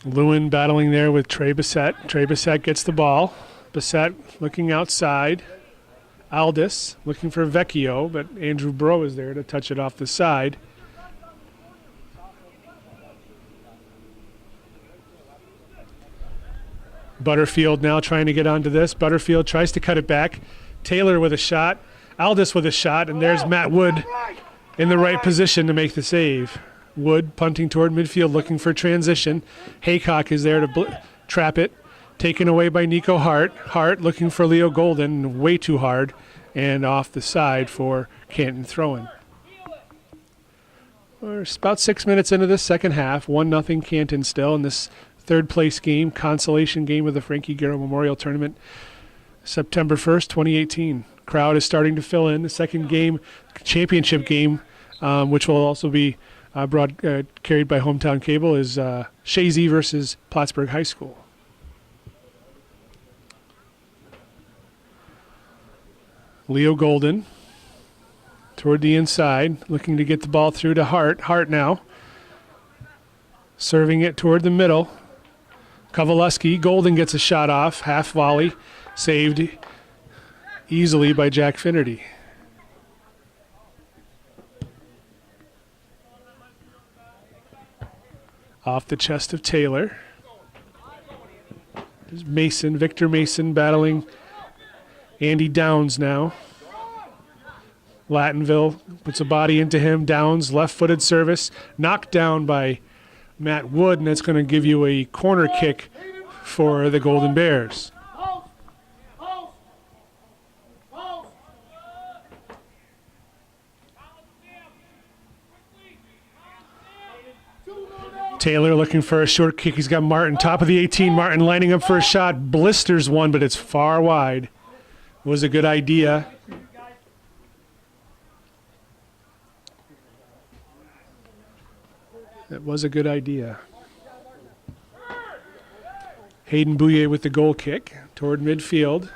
Lewin battling there with Trey Bissett. Trey Bissett gets the ball. Bissett looking outside. Aldis looking for Vecchio, but Andrew Bro is there to touch it off the side. Butterfield now trying to get onto this. Butterfield tries to cut it back. Taylor with a shot. Aldis with a shot, and there's Matt Wood in the right position to make the save. Wood punting toward midfield looking for transition. Haycock is there to trap it. Taken away by Nico Hart. Hart looking for Leo Golden, way too hard, and off the side for Canton throwing. We're about 6 minutes into this second half. 1-0 Canton still in this third place game, consolation game of the Frankie Garrow Memorial Tournament, September 1st, 2018. Crowd is starting to fill in. The second game, championship game, which will also be carried by Hometown Cable, is Shazy versus Plattsburgh High School. Leo Golden toward the inside, looking to get the ball through to Hart. Hart now serving it toward the middle. Kovaleski. Golden gets a shot off, half volley, saved easily by Jack Finnerty. Off the chest of Taylor. There's Mason, Victor Mason battling Andy Downs now. Lattonville puts a body into him. Downs, left-footed service, knocked down by Matt Wood, and that's going to give you a corner kick for the Golden Bears. Taylor looking for a short kick. He's got Martin, top of the 18. Martin lining up for a shot. Blisters one, but it's far wide. It was a good idea. It was a good idea. Hayden Bouye with the goal kick toward midfield.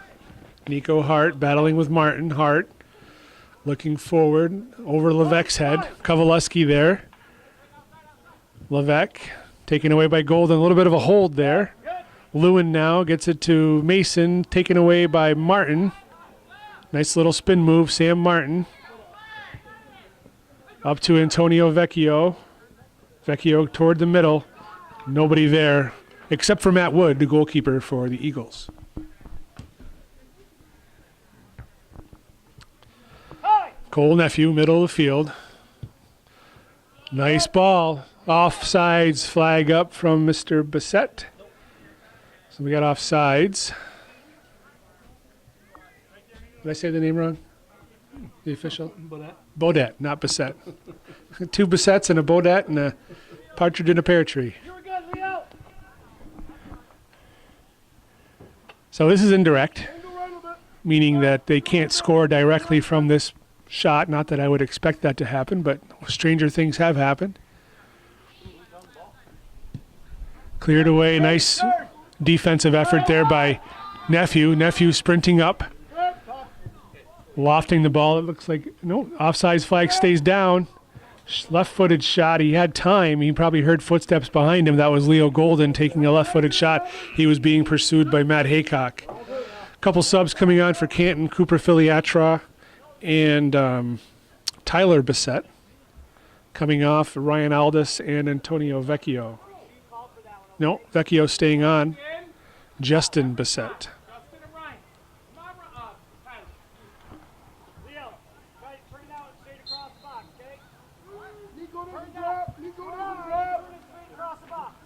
Nico Hart battling with Martin. Hart looking forward over Levesque's head. Kovaleski there. Levesque taken away by Golden. A little bit of a hold there. Lewin now gets it to Mason, taken away by Martin. Nice little spin move, Sam Martin. Up to Antonio Vecchio. Vecchio toward the middle. Nobody there except for Matt Wood, the goalkeeper for the Eagles. Cole Nephew, middle of the field. Nice ball. Offsides flag up from Mr. Bissett. So we got offsides. Did I say the name wrong? The official? Bodette, not Bissett. 2 Bissetts and a Bodette and a partridge in a pear tree. So this is indirect, meaning that they can't score directly from this shot. Not that I would expect that to happen, but stranger things have happened. Cleared away. Nice defensive effort there by Nephew. Nephew sprinting up, lofting the ball. It looks like, no, offsides flag stays down. Left-footed shot. He had time. He probably heard footsteps behind him. That was Leo Golden taking a left-footed shot. He was being pursued by Matt Haycock. A couple subs coming on for Canton. Cooper Filiatra and Tyler Bissett. Coming off, Ryan Aldis and Antonio Vecchio. No, Vecchio staying on. Justin Bissett.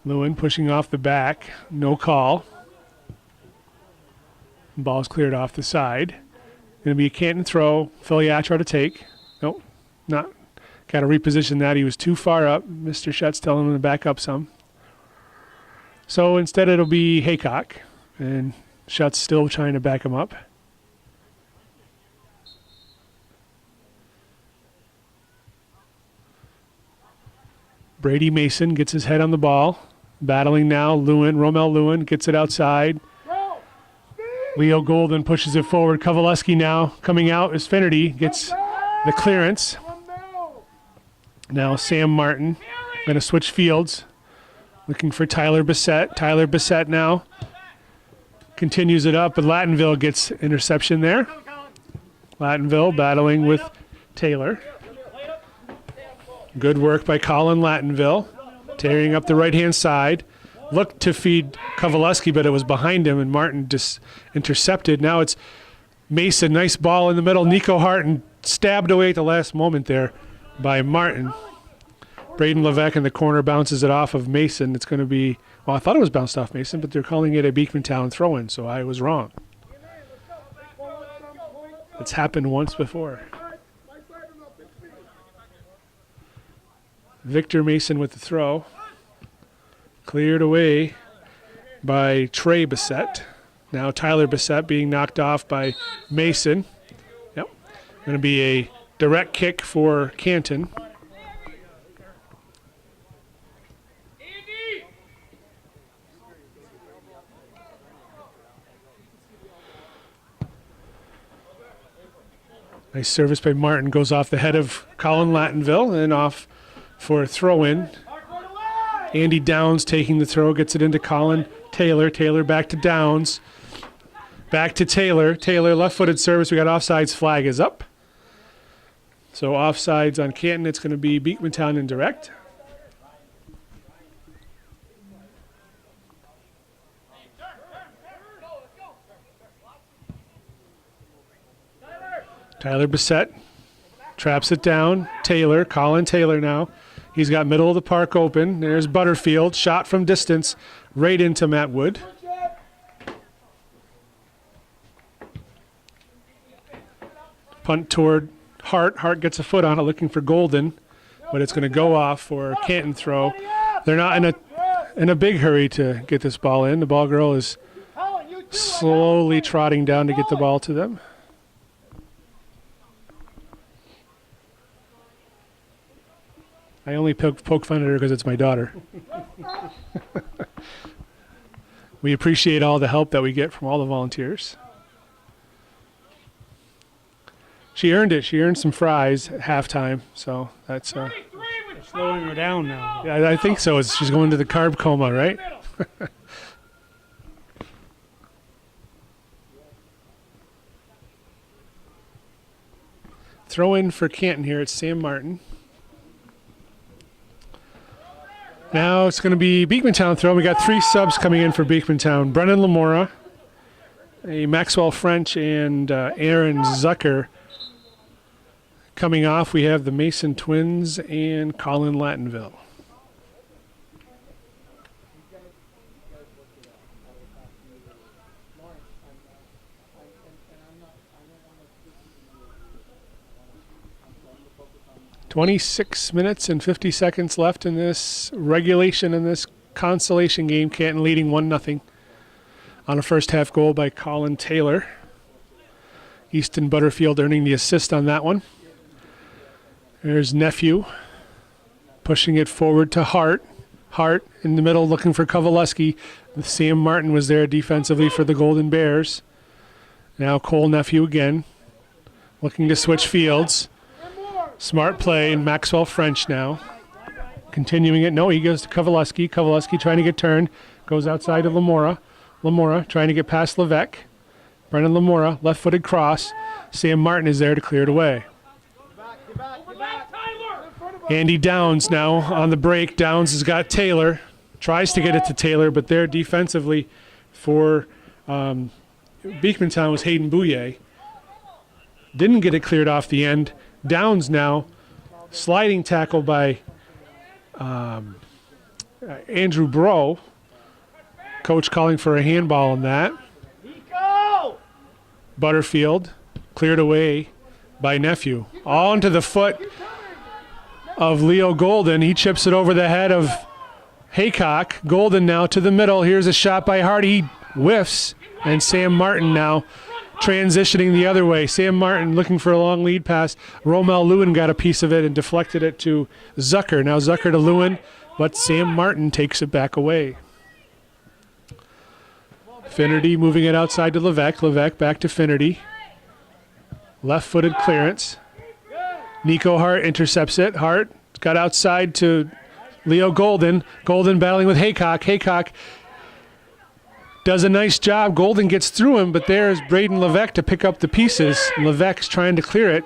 Lewin pushing off the back. No call. Ball's cleared off the side. Going to be a Canton throw. Filiatra to take. Nope, not. Got to reposition that. He was too far up. Mr. Shutt's telling him to back up some. So instead it'll be Haycock. And Shutt's still trying to back him up. Brady Mason gets his head on the ball. Battling now, Rommel Lewin gets it outside. Leo Golden pushes it forward. Kovaleski now coming out as Finnerty gets the clearance. Now Sam Martin going to switch fields. Looking for Tyler Bissett. Tyler Bissett now continues it up, but Lattonville gets interception there. Lattonville battling with Taylor. Good work by Colin Lattonville. Tearing up the right-hand side. Looked to feed Kovaleski, but it was behind him, and Martin just intercepted. Now it's Mason. Nice ball in the middle. Nico Harton stabbed away at the last moment there by Martin. Braden Levesque in the corner bounces it off of Mason. It's going to be, well, I thought it was bounced off Mason, but they're calling it a Beekmantown throw-in, so I was wrong. It's happened once before. Victor Mason with the throw. Cleared away by Trey Bissett. Now Tyler Bissett being knocked off by Mason. Yep. Going to be a direct kick for Canton. Nice service by Martin. Goes off the head of Colin Lattonville and off for a throw-in. Andy Downs taking the throw, gets it into Colin Taylor. Taylor back to Downs. Back to Taylor. Taylor, left-footed service. We got offsides. Flag is up. So offsides on Canton. It's going to be Beekmantown indirect. Tyler Bissett traps it down. Taylor, Colin Taylor now. He's got middle of the park open. There's Butterfield. Shot from distance right into Matt Wood. Punt toward Hart. Hart gets a foot on it looking for Golden, but it's going to go off for Canton throw. They're not in a big hurry to get this ball in. The ball girl is slowly trotting down to get the ball to them. I only poke fun at her because it's my daughter. We appreciate all the help that we get from all the volunteers. She earned it. She earned some fries at halftime, so that's Slowing her down now. yeah, I think so. She's going to the carb coma, right? Throw in for Canton here. It's Sam Martin. Now it's going to be Beekmantown throw. We got 3 subs coming in for Beekmantown. Brennan Lamora, a Maxwell French, and Aaron Zucker Coming off, we have the Mason Twins and Colin Lattonville. "26 minutes and 50 seconds left in this regulation in this consolation game. Canton leading 1-0 on a first half goal by Colin Taylor. Easton Butterfield earning the assist on that one. There's Nephew pushing it forward to Hart. Hart in the middle looking for Kovaleski. Sam Martin was there defensively for the Golden Bears. Now Cole Nephew again looking to switch fields. Smart play, and Maxwell French now. Continuing it. No, he goes to Kovaleski. Kovaleski trying to get turned. Goes outside to Lamora. Lamora trying to get past Levesque. Brennan Lamora, left-footed cross. Sam Martin is there to clear it away. Andy Downs now on the break. Downs has got Taylor. Tries to get it to Taylor, but there defensively for Beekmantown was Hayden Bouye. Didn't get it cleared off the end. Downs now. Sliding tackle by Andrew Bro. Coach calling for a handball on that. Butterfield cleared away by Nephew. Onto the foot of Leo Golden. He chips it over the head of Haycock. Golden now to the middle. Here's a shot by Hardy. He whiffs. And Sam Martin now transitioning the other way. Sam Martin looking for a long lead pass. Romel Lewin got a piece of it and deflected it to Zucker. Now Zucker to Lewin, but Sam Martin takes it back away. Finnerty moving it outside to Levesque. Levesque back to Finnerty. Left-footed clearance. Nico Hart intercepts it. Hart got outside to Leo Golden. Golden battling with Haycock. Haycock does a nice job. Golden gets through him, but there's Braden Levesque to pick up the pieces. Levesque's trying to clear it.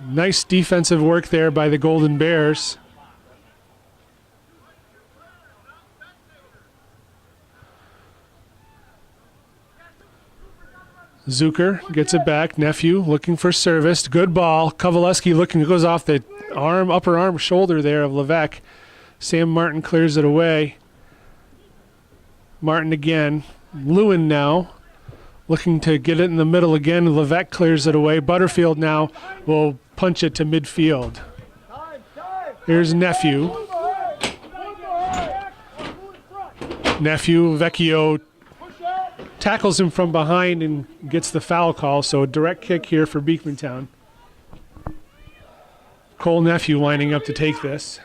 Nice defensive work there by the Golden Bears. Zucker gets it back. Nephew looking for service. Good ball. Kovaleski looking, goes off the upper arm, shoulder there of Levesque. Sam Martin clears it away. Martin again. Lewin now looking to get it in the middle again. Levesque clears it away. Butterfield now will punch it to midfield. Here's Nephew. Nephew, Vecchio tackles him from behind and gets the foul call, so a direct kick here for Beekmantown. Cole Nephew lining up to take this.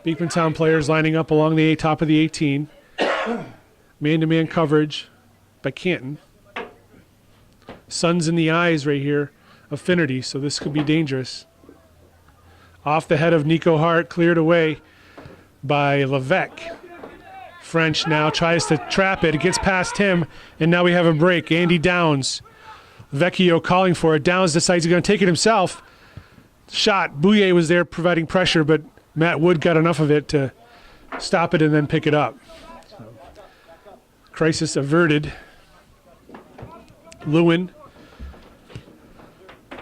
Beekmantown players lining up along the top of the 18. Man-to-man coverage by Canton. Sun's in the eyes right here of Finnerty, so this could be dangerous. Off the head of Nico Hart, cleared away by Levesque. French now tries to trap it. It gets past him, and now we have a break. Andy Downs. Vecchio calling for it. Downs decides he's going to take it himself. Shot. Bouye was there providing pressure, but Matt Wood got enough of it to stop it and then pick it up. So, crisis averted. Lewin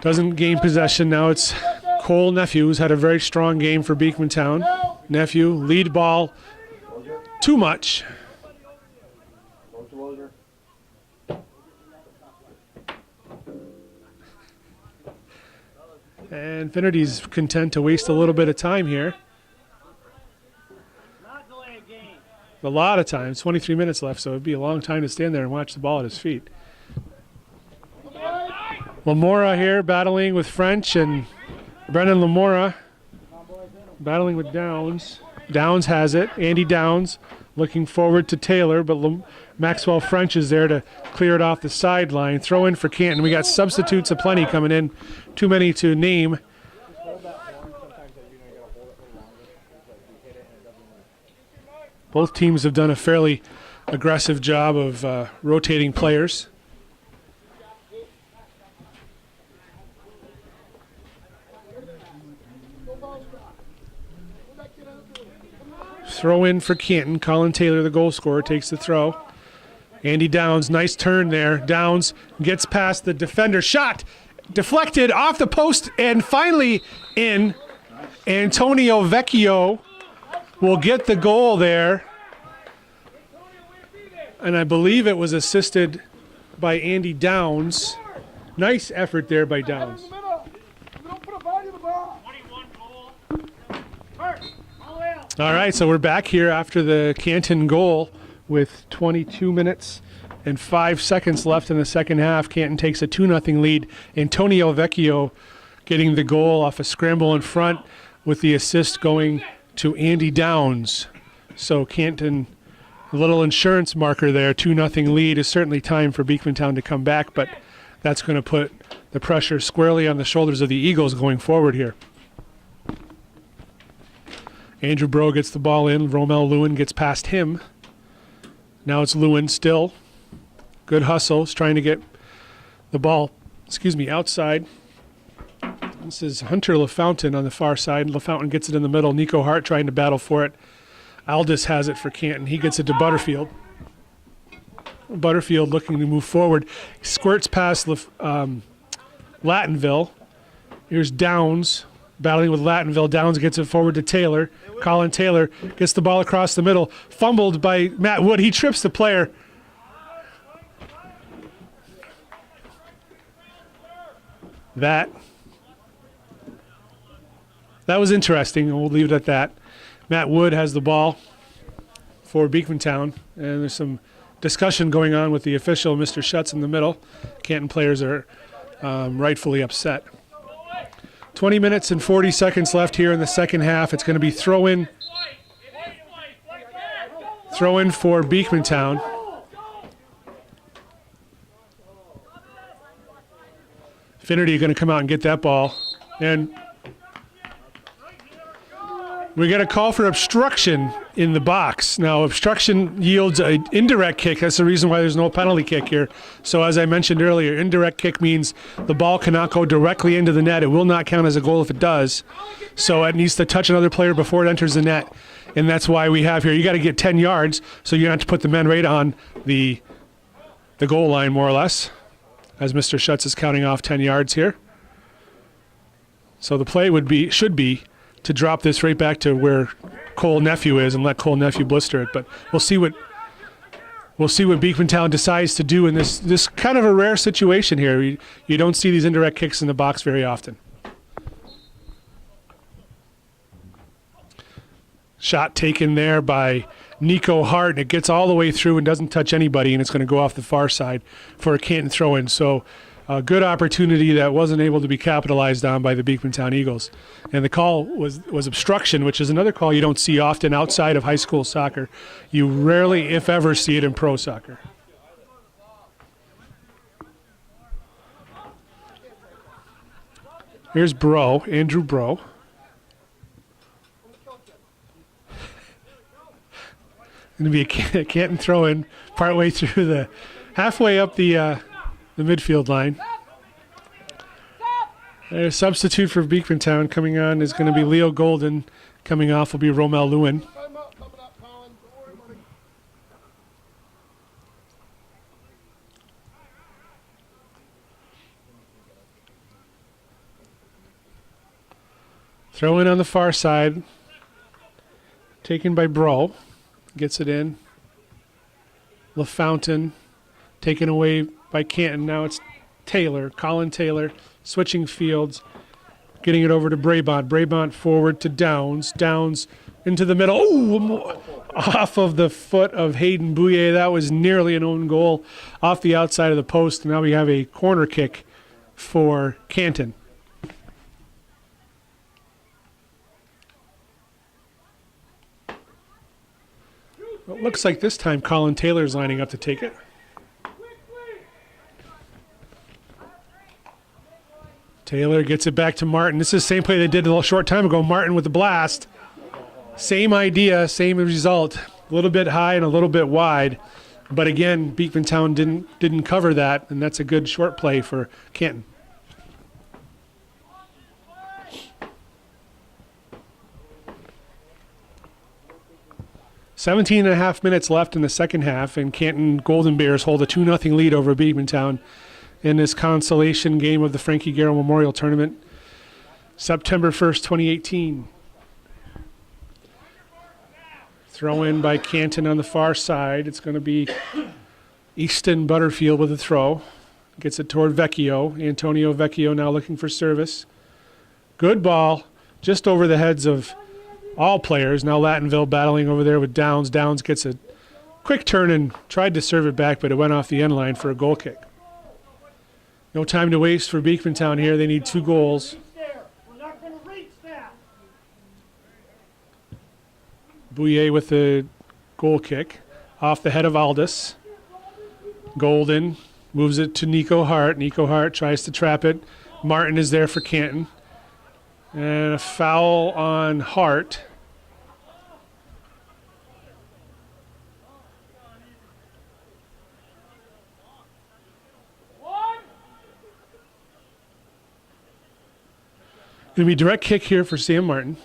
doesn't gain possession. Now it's Cole Nephew, who's had a very strong game for Beekmantown. Nephew, lead ball. Too much. And Finnerty's content to waste a little bit of time here. A lot of time. 23 minutes left, so it'd be a long time to stand there and watch the ball at his feet. Lamora here battling with French, and Brennan Lamora battling with Downs. Downs has it. Andy Downs looking forward to Taylor, but Maxwell French is there to clear it off the sideline. Throw in for Canton. We got substitutes aplenty coming in. Too many to name. Both teams have done a fairly aggressive job of rotating players. Throw in for Canton. Colin Taylor, the goal scorer, takes the throw. Andy Downs, nice turn there. Downs gets past the defender. Shot deflected off the post and finally in. Antonio Vecchio will get the goal there. And I believe it was assisted by Andy Downs. Nice effort there by Downs. All right, so we're back here after the Canton goal with 22 minutes and 5 seconds left in the second half. Canton takes a 2-0 lead. Antonio Vecchio getting the goal off a scramble in front with the assist going to Andy Downs. So Canton, a little insurance marker there, 2-0 lead. Is certainly time for Beekmantown to come back, but that's going to put the pressure squarely on the shoulders of the Eagles going forward here. Andrew Bro gets the ball in. Romel Lewin gets past him. Now it's Lewin still. Good hustle. He's trying to get the ball, outside. This is Hunter LaFountain on the far side. LaFountain gets it in the middle. Nico Hart trying to battle for it. Aldis has it for Canton. He gets it to Butterfield. Butterfield looking to move forward. Squirts past Lattonville. Here's Downs battling with Lattonville. Downs gets it forward to Taylor. Colin Taylor gets the ball across the middle. Fumbled by Matt Wood. He trips the player. That was interesting, and we'll leave it at that. Matt Wood has the ball for Beekmantown, and there's some discussion going on with the official, Mr. Schutz, in the middle. Canton players are rightfully upset. 20 minutes and 40 seconds left here in the second half. It's going to be throw-in for Beekmantown. Finnerty going to come out and get that ball. And we got a call for obstruction in the box. Now, obstruction yields an indirect kick. That's the reason why there's no penalty kick here. So as I mentioned earlier, indirect kick means the ball cannot go directly into the net. It will not count as a goal if it does. So it needs to touch another player before it enters the net. And that's why we have here, you got to get 10 yards, so you have to put the men right on the goal line, more or less, as Mr. Schutz is counting off 10 yards here. So the play should be to drop this right back to where Cole Nephew is and let Cole Nephew blister it. But we'll see what Beekmantown decides to do in this kind of a rare situation here. You don't see these indirect kicks in the box very often. Shot taken there by Nico Hart, and it gets all the way through and doesn't touch anybody, and it's going to go off the far side for a Canton throw-in. So a good opportunity that wasn't able to be capitalized on by the Beekmantown Eagles. And the call was obstruction, which is another call you don't see often outside of high school soccer. You rarely, if ever, see it in pro soccer. Here's Andrew Bro. Going to be a Canton throw-in partway through halfway up the midfield line. A substitute for Beekmantown coming on is going to be Leo Golden. Coming off will be Romel Lewin. Throw in on the far side. Taken by Bro. Gets it in. LaFountain taken away by Canton. Now it's Taylor, Colin Taylor, switching fields, getting it over to Brabant. Brabant forward to Downs. Downs into the middle. Oh, off of the foot of Hayden Bouye. That was nearly an own goal off the outside of the post. Now we have a corner kick for Canton. It looks like this time Colin Taylor's lining up to take it. Taylor gets it back to Martin. This is the same play they did a little short time ago. Martin with the blast. Same idea, same result. A little bit high and a little bit wide. But again, Beekmantown didn't cover that, and that's a good short play for Canton. 17 and a half minutes left in the second half, and Canton Golden Bears hold a 2-0 lead over Beekmantown in this consolation game of the Frankie Garrow Memorial Tournament, September 1st, 2018. Throw in by Canton on the far side. It's going to be Easton Butterfield with a throw. Gets it toward Vecchio. Antonio Vecchio now looking for service. Good ball, just over the heads of all players. Now Lattonville battling over there with Downs. Downs gets a quick turn and tried to serve it back, but it went off the end line for a goal kick. No time to waste for Beekmantown here. They need 2 goals. Bouye with the goal kick off the head of Aldis. Golden moves it to Nico Hart. Nico Hart tries to trap it. Martin is there for Canton. And a foul on Hart. Going to be direct kick here for Sam Martin.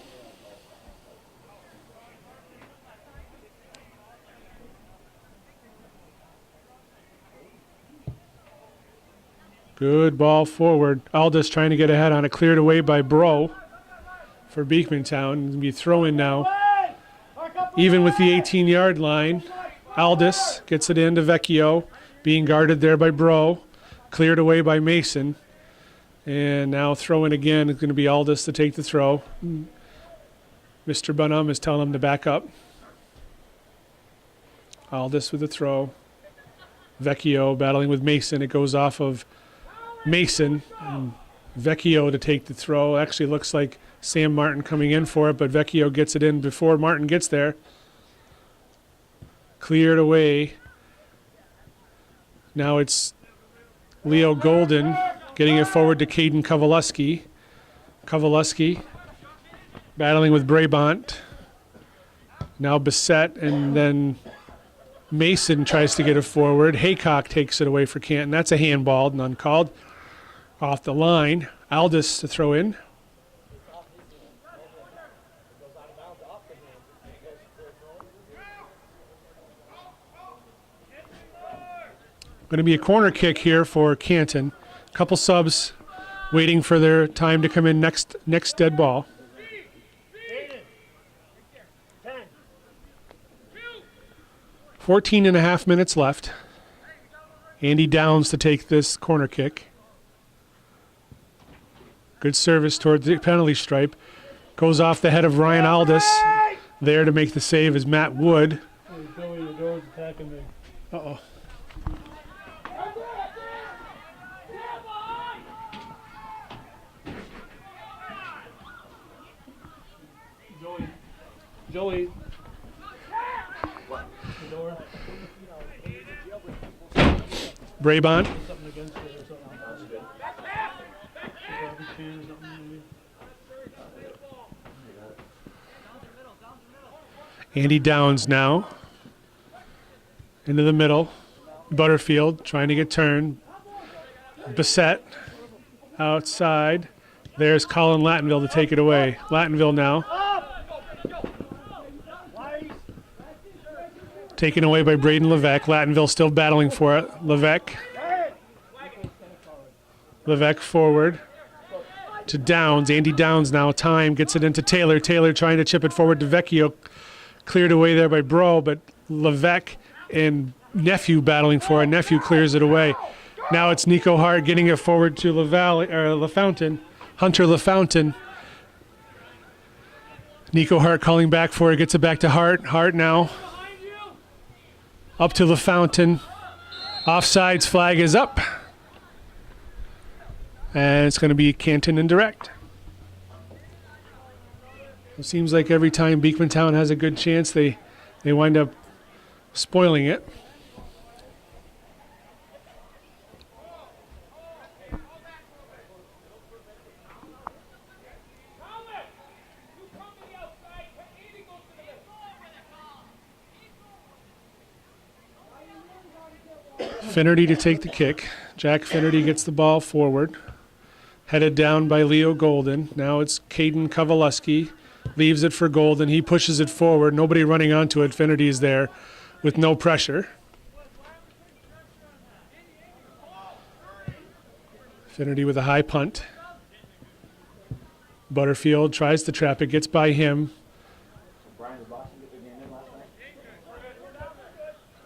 Good ball forward. Aldis trying to get ahead on it. Cleared away by Bro for Beekmantown. Going to be throw-in now. Even with the 18-yard line, Aldis gets it into Vecchio, being guarded there by Bro. Cleared away by Mason. And now throw-in again. It's going to be Aldis to take the throw. Mr. Bunham is telling him to back up. Aldis with the throw. Vecchio battling with Mason. It goes off of Mason. And Vecchio to take the throw. Actually looks like Sam Martin coming in for it, but Vecchio gets it in before Martin gets there. Cleared away. Now it's Leo Golden getting it forward to Caden Kovaleski. Kovaleski battling with Brabant. Now Bissett, and then Mason tries to get it forward. Haycock takes it away for Canton. That's a handball, none called. Off the line. Aldis to throw in. Going to be a corner kick here for Canton. Couple subs waiting for their time to come in next dead ball. 14 and a half minutes left. Andy Downs to take this corner kick. Good service toward the penalty stripe. Goes off the head of Ryan Aldis. There to make the save is Matt Wood. Uh-oh. Joey. Brabant. Andy Downs now. Into the middle. Butterfield trying to get turned. Bissett outside. There's Colin Lattonville to take it away. Lattonville now. Taken away by Braden Levesque. Lattonville still battling for it. Levesque forward to Downs. Andy Downs now. Time gets it into Taylor. Taylor trying to chip it forward to Vecchio. Cleared away there by Bro, but Levesque and Nephew battling for it. Nephew clears it away. Now it's Nico Hart getting it forward to LaFountain. Hunter LaFountain. Nico Hart calling back for it. Gets it back to Hart. Hart now. Up to LaFountain. Offsides flag is up. And it's going to be Canton indirect. It seems like every time Beekmantown has a good chance, they wind up spoiling it. Finnerty to take the kick. Jack Finnerty gets the ball forward. Headed down by Leo Golden. Now it's Caden Kovaleski Leaves it for Golden. He pushes it forward. Nobody running onto it. Finnerty is there with no pressure. Finnerty with a high punt. Butterfield tries to trap it, gets by him.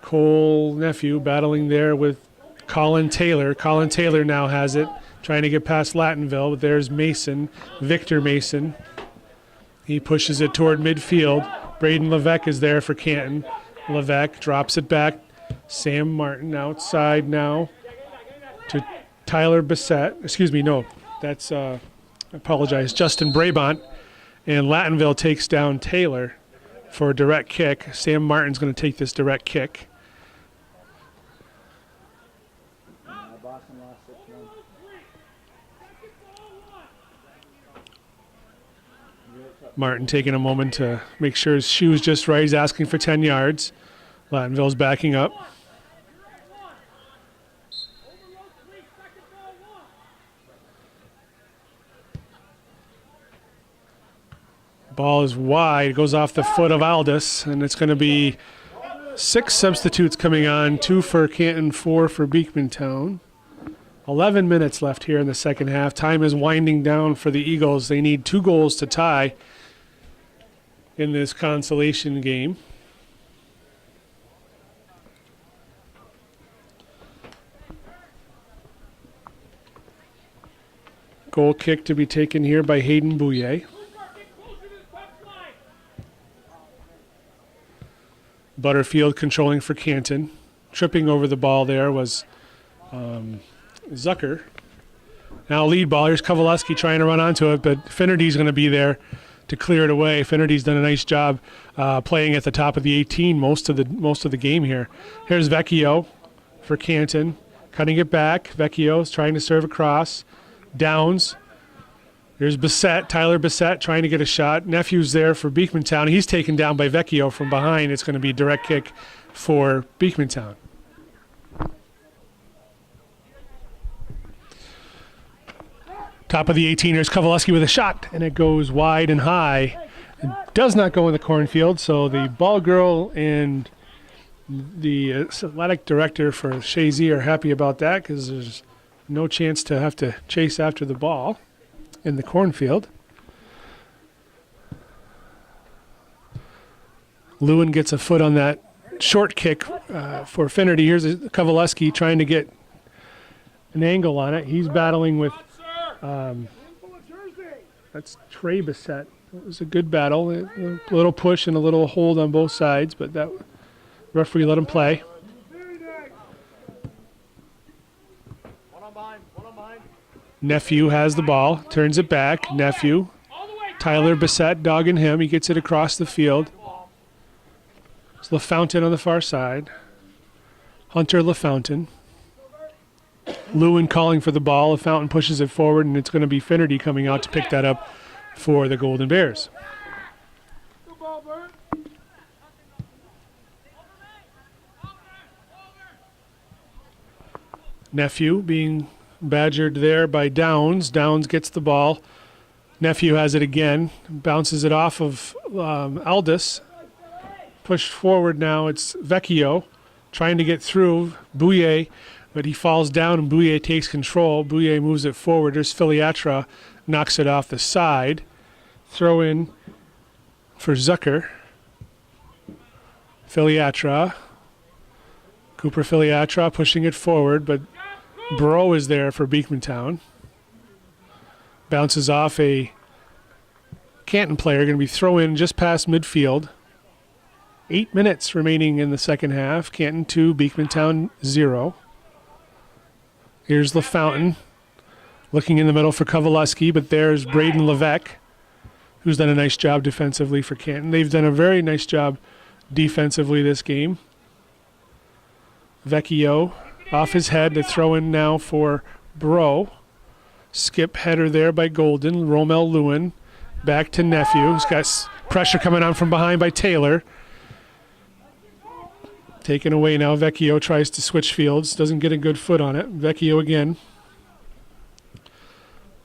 Cole Nephew battling there with Colin Taylor. Colin Taylor now has it, trying to get past Lattonville, but there's Mason, Victor Mason. He pushes it toward midfield. Braden Levesque is there for Canton. Levesque drops it back. Sam Martin outside now to Tyler Bissett. Excuse me, no, that's, I apologize, Justin Brabant. And Lattonville takes down Taylor for a direct kick. Sam Martin's going to take this direct kick. Martin taking a moment to make sure his shoe's just right. He's asking for 10 yards. Lattonville's backing up. Ball is wide. It goes off the foot of Aldis, and it's going to be 6 substitutes coming on, 2 for Canton, 4 for Beekmantown. 11 minutes left here in the second half. Time is winding down for the Eagles. They need 2 goals to tie in this consolation game. Goal kick to be taken here by Hayden Bouye. Butterfield controlling for Canton. Tripping over the ball there was Zucker. Now lead ball. Here's Kovaleski trying to run onto it, but Finnerty's going to be there to clear it away. Finnerty's done a nice job playing at the top of the 18 most of the game here. Here's Vecchio for Canton, cutting it back. Vecchio's trying to serve across. Downs. Here's Bissett, Tyler Bissett trying to get a shot. Nephew's there for Beekmantown. He's taken down by Vecchio from behind. It's going to be a direct kick for Beekmantown. Top of the 18, here's Kovaleski with a shot, and it goes wide and high. It does not go in the cornfield, so the ball girl and the athletic director for Shazy are happy about that because there's no chance to have to chase after the ball in the cornfield. Lewin gets a foot on that short kick for Finnerty. Here's Kovaleski trying to get an angle on it. He's battling with that's Trey Bissett. It was a good battle. A little push and a little hold on both sides, but that referee let him play. Nephew has the ball, turns it back. Nephew, Tyler Bissett dogging him. He gets it across the field. It's LaFountain on the far side. Hunter LaFountain. Lewin calling for the ball. LaFountain pushes it forward, and it's going to be Finnerty coming out to pick that up for the Golden Bears. Nephew being badgered there by Downs. Downs gets the ball. Nephew has it again. Bounces it off of Aldis. Pushed forward now. It's Vecchio trying to get through. Bouye, but he falls down and Bouye takes control. Bouye moves it forward. There's Filiatra. Knocks it off the side. Throw in for Zucker. Filiatra. Cooper Filiatra pushing it forward, but Bro is there for Beekmantown. Bounces off a Canton player, going to be throw in just past midfield. 8 minutes remaining in the second half. Canton 2, Beekmantown 0. Here's LaFountain looking in the middle for Kovaleski, but there's Braden Levesque, who's done a nice job defensively for Canton. They've done a very nice job defensively this game. Vecchio off his head to throw in now for Bro. Skip header there by Golden. Romel Lewin back to Nephew. He's got pressure coming on from behind by Taylor. Taken away now. Vecchio tries to switch fields. Doesn't get a good foot on it. Vecchio again.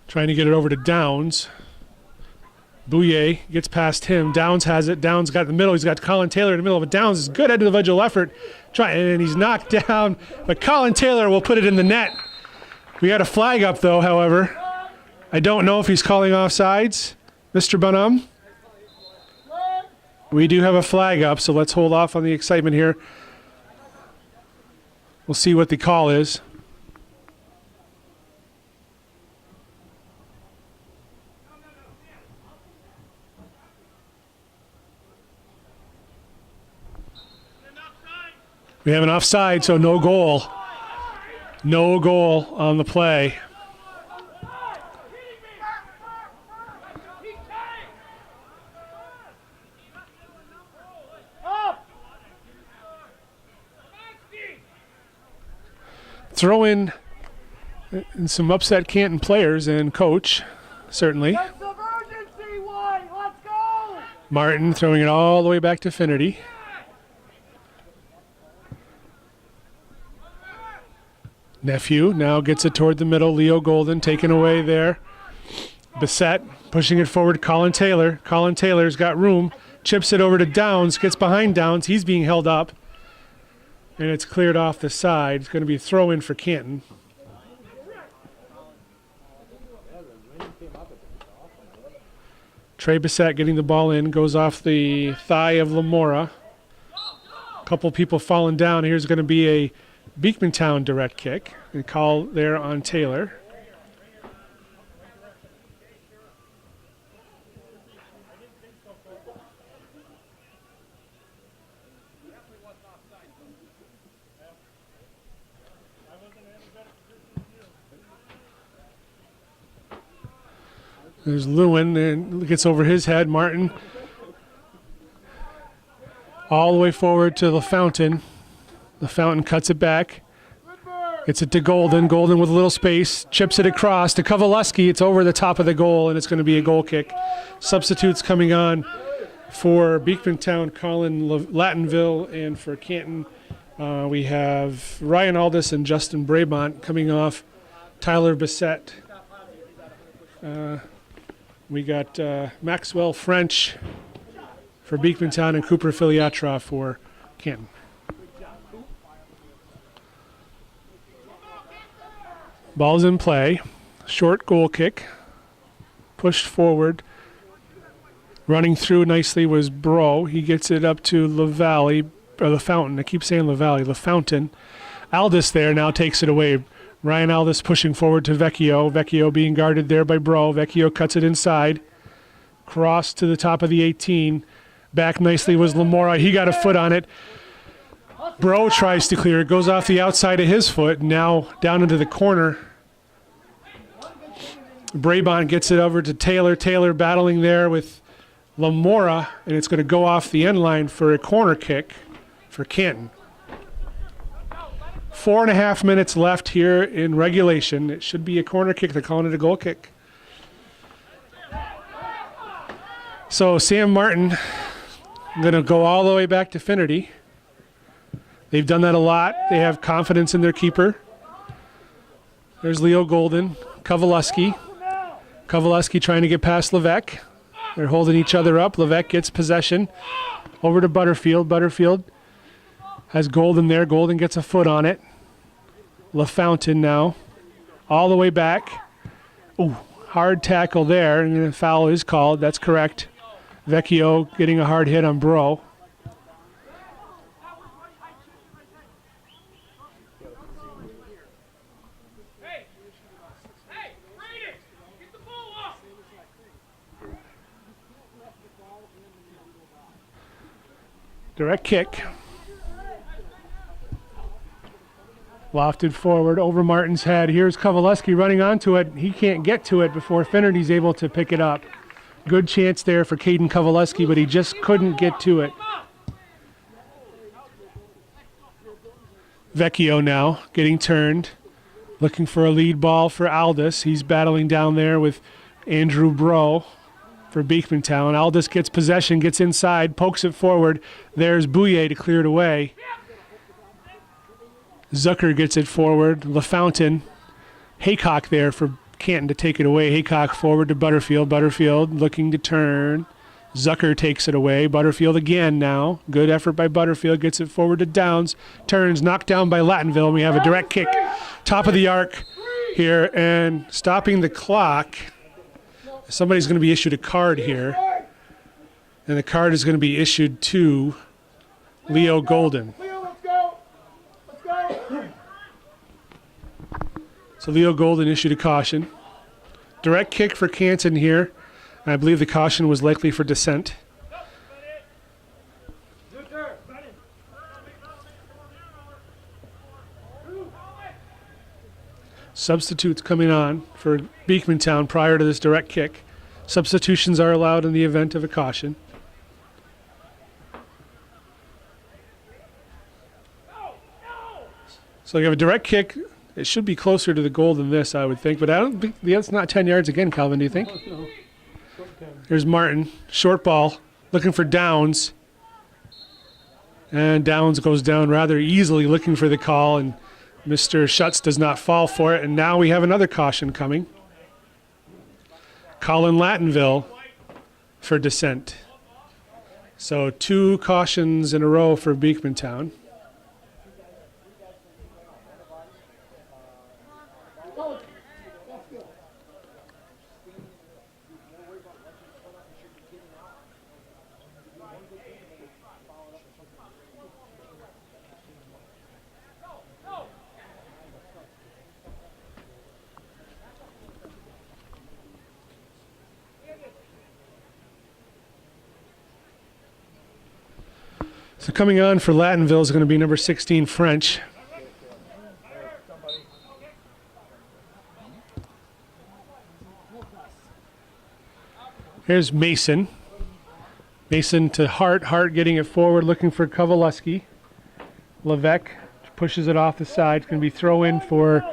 Trying to get it over to Downs. Bouye gets past him. Downs has it. Downs got it in the middle. He's got Colin Taylor in the middle of it. Downs is good individual effort. And he's knocked down, but Colin Taylor will put it in the net. We got a flag up, though, however. I don't know if he's calling offsides, Mr. Bonham. We do have a flag up, so let's hold off on the excitement here. We'll see what the call is. We have an offside, so no goal. No goal on the play. Throw in some upset Canton players and coach, certainly. Martin throwing it all the way back to Finnerty. Nephew now gets it toward the middle. Leo Golden taken away there. Bissett pushing it forward. Colin Taylor. Colin Taylor's got room. Chips it over to Downs. Gets behind Downs. He's being held up. And it's cleared off the side. It's going to be a throw-in for Canton. Trey Bissett getting the ball in. Goes off the thigh of Lamora. A couple people falling down. Here's going to be a Beekmantown direct kick. A call there on Taylor. There's Lewin, and gets over his head. Martin all the way forward to the Fountain. The Fountain cuts it back. Gets it to Golden. Golden with a little space. Chips it across to Kovaleski. It's over the top of the goal, and it's going to be a goal kick. Substitutes coming on for Beekmantown, Colin Latinville, and for Canton, we have Ryan Aldis and Justin Brabant coming off. Tyler Bissett. We got Maxwell French for Beekmantown and Cooper Filiatra for Canton. Ball's in play. Short goal kick. Pushed forward. Running through nicely was Bro. He gets it up to LaValle, or the Fountain. I keep saying LaValle, the Fountain. Aldis there now takes it away. Ryan Aldis pushing forward to Vecchio. Vecchio being guarded there by Bro. Vecchio cuts it inside. Cross to the top of the 18. Back nicely was Lamora. He got a foot on it. Bro tries to clear it. Goes off the outside of his foot. Now down into the corner. Brabant gets it over to Taylor. Taylor battling there with Lamora. And it's going to go off the end line for a corner kick for Canton. 4.5 minutes left here in regulation. It should be a corner kick. They're calling it a goal kick. So Sam Martin going to go all the way back to Finnerty. They've done that a lot. They have confidence in their keeper. There's Leo Golden. Kovaleski. Kovaleski trying to get past Levesque. They're holding each other up. Levesque gets possession. Over to Butterfield. Butterfield has Golden there. Golden gets a foot on it. LaFountain now. All the way back. Ooh, hard tackle there. And a foul is called. That's correct. Vecchio getting a hard hit on Bro. Direct kick. Lofted forward over Martin's head. Here's Kovaleski running onto it. He can't get to it before Finnerty's able to pick it up. Good chance there for Caden Kovaleski, but he just couldn't get to it. Vecchio now getting turned. Looking for a lead ball for Aldis. He's battling down there with Andrew Bro for Beekmantown. Aldis gets possession, gets inside, pokes it forward. There's Bouye to clear it away. Zucker gets it forward. LaFountain. Haycock there for Canton to take it away. Haycock forward to Butterfield. Butterfield looking to turn. Zucker takes it away. Butterfield again now. Good effort by Butterfield. Gets it forward to Downs. Turns, knocked down by Lattonville. We have a direct kick. Top of the arc here. And stopping the clock. Somebody's going to be issued a card here. And the card is going to be issued to Leo Golden. So Leo Golden issued a caution. Direct kick for Canton here. I believe the caution was likely for dissent. Substitutes coming on for Beekmantown prior to this direct kick. Substitutions are allowed in the event of a caution. So you have a direct kick. It should be closer to the goal than this, I would think. But I don't think that's not 10 yards again, Calvin, do you think? No. Here's Martin. Short ball. Looking for Downs. And Downs goes down rather easily looking for the call. And Mr. Schutz does not fall for it. And now we have another caution coming. Colin Lattonville for dissent. So 2 cautions in a row for Beekmantown. So coming on for Lattonville is going to be number 16, French. Here's Mason. Mason to Hart. Hart getting it forward, looking for Kovaleski. Levesque pushes it off the side. It's going to be throw in for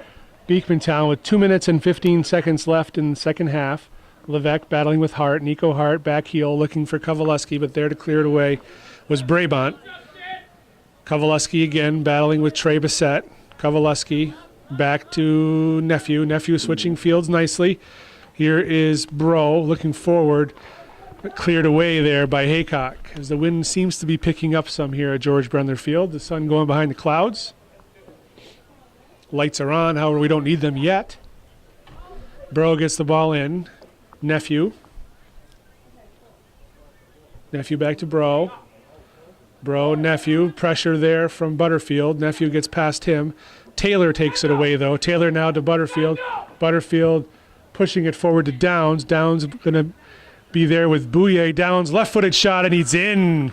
Beekmantown with 2 minutes and 15 seconds left in the second half. Levesque battling with Hart. Nico Hart back heel looking for Kovaleski, but there to clear it away was Brabant. Kovaleski again battling with Trey Bissett. Kovaleski back to Nephew. Nephew switching fields nicely. Here is Bro looking forward, but cleared away there by Haycock as the wind seems to be picking up some here at George Brendler Field. The sun going behind the clouds. Lights are on, however we don't need them yet. Bro gets the ball in. Nephew. Nephew back to Bro. Bro, Nephew, pressure there from Butterfield. Nephew gets past him. Taylor takes it away, though. Taylor now to Butterfield. Butterfield pushing it forward to Downs. Downs going to be there with Bouye. Downs, left-footed shot, and he's in.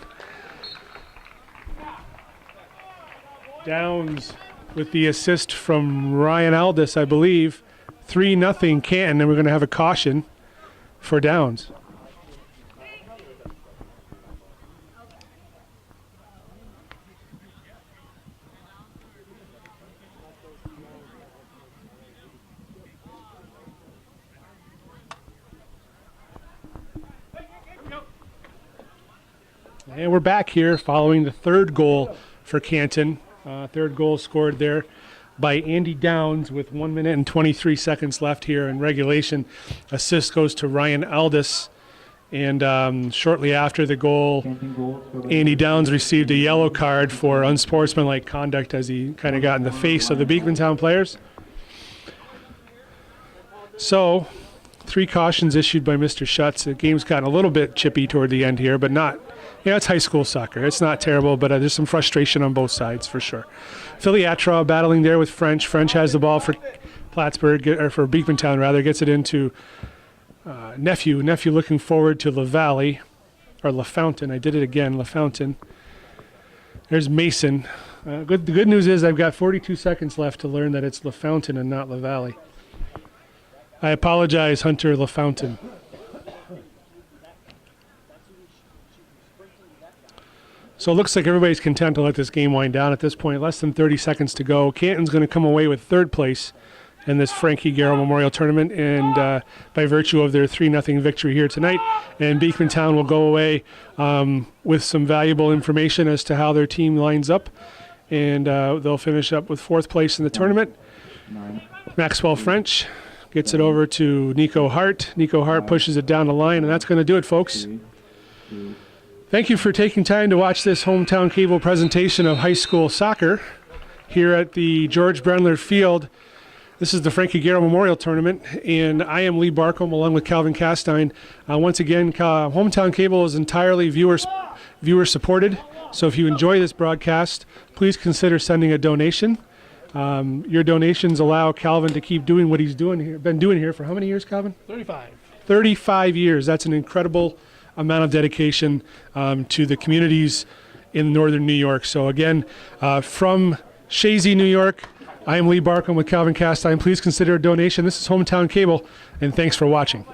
Downs with the assist from Ryan Aldis, I believe. 3-0 Canton, and we're going to have a caution for Downs. And we're back here following the third goal for Canton. Third goal scored there by Andy Downs with 1 minute and 23 seconds left here in regulation. Assist goes to Ryan Aldis. And shortly after the goal, Andy Downs received a yellow card for unsportsmanlike conduct as he kind of got in the face of the Beekmantown players. So, 3 cautions issued by Mr. Schutz. The game's gotten a little bit chippy toward the end here, but not. Yeah, it's high school soccer. It's not terrible, but there's some frustration on both sides for sure. Philly Atraw battling there with French. French has the ball for Plattsburgh, or for Beekmantown rather, gets it into Nephew. Nephew looking forward to LaValley, or LaFountain. I did it again, LaFountain. There's Mason. The good news is I've got 42 seconds left to learn that it's LaFountain and not LaValley. I apologize, Hunter LaFountain. So it looks like everybody's content to let this game wind down at this point. Less than 30 seconds to go. Canton's going to come away with third place in this Frankie Garrow Memorial Tournament, and by virtue of their 3-0 victory here tonight. And Beekmantown will go away with some valuable information as to how their team lines up, and they'll finish up with fourth place in the tournament. Maxwell French gets it over to Nico Hart. Nico Hart pushes it down the line, and that's going to do it, folks. 3, 2, Thank you for taking time to watch this Hometown Cable presentation of high school soccer here at the George Brendler Field. This is the Frankie Garrow Memorial Tournament, and I am Lee Barcombe along with Calvin Castine. Once again, Hometown Cable is entirely viewer supported, so if you enjoy this broadcast, please consider sending a donation. Your donations allow Calvin to keep doing what he's been doing here for how many years, Calvin? 35. 35 years. That's an incredible amount of dedication to the communities in northern New York. So again, from Shazy, New York, I am Lee Barcombe with Calvin Castine. Please consider a donation. This is Hometown Cable, and thanks for watching.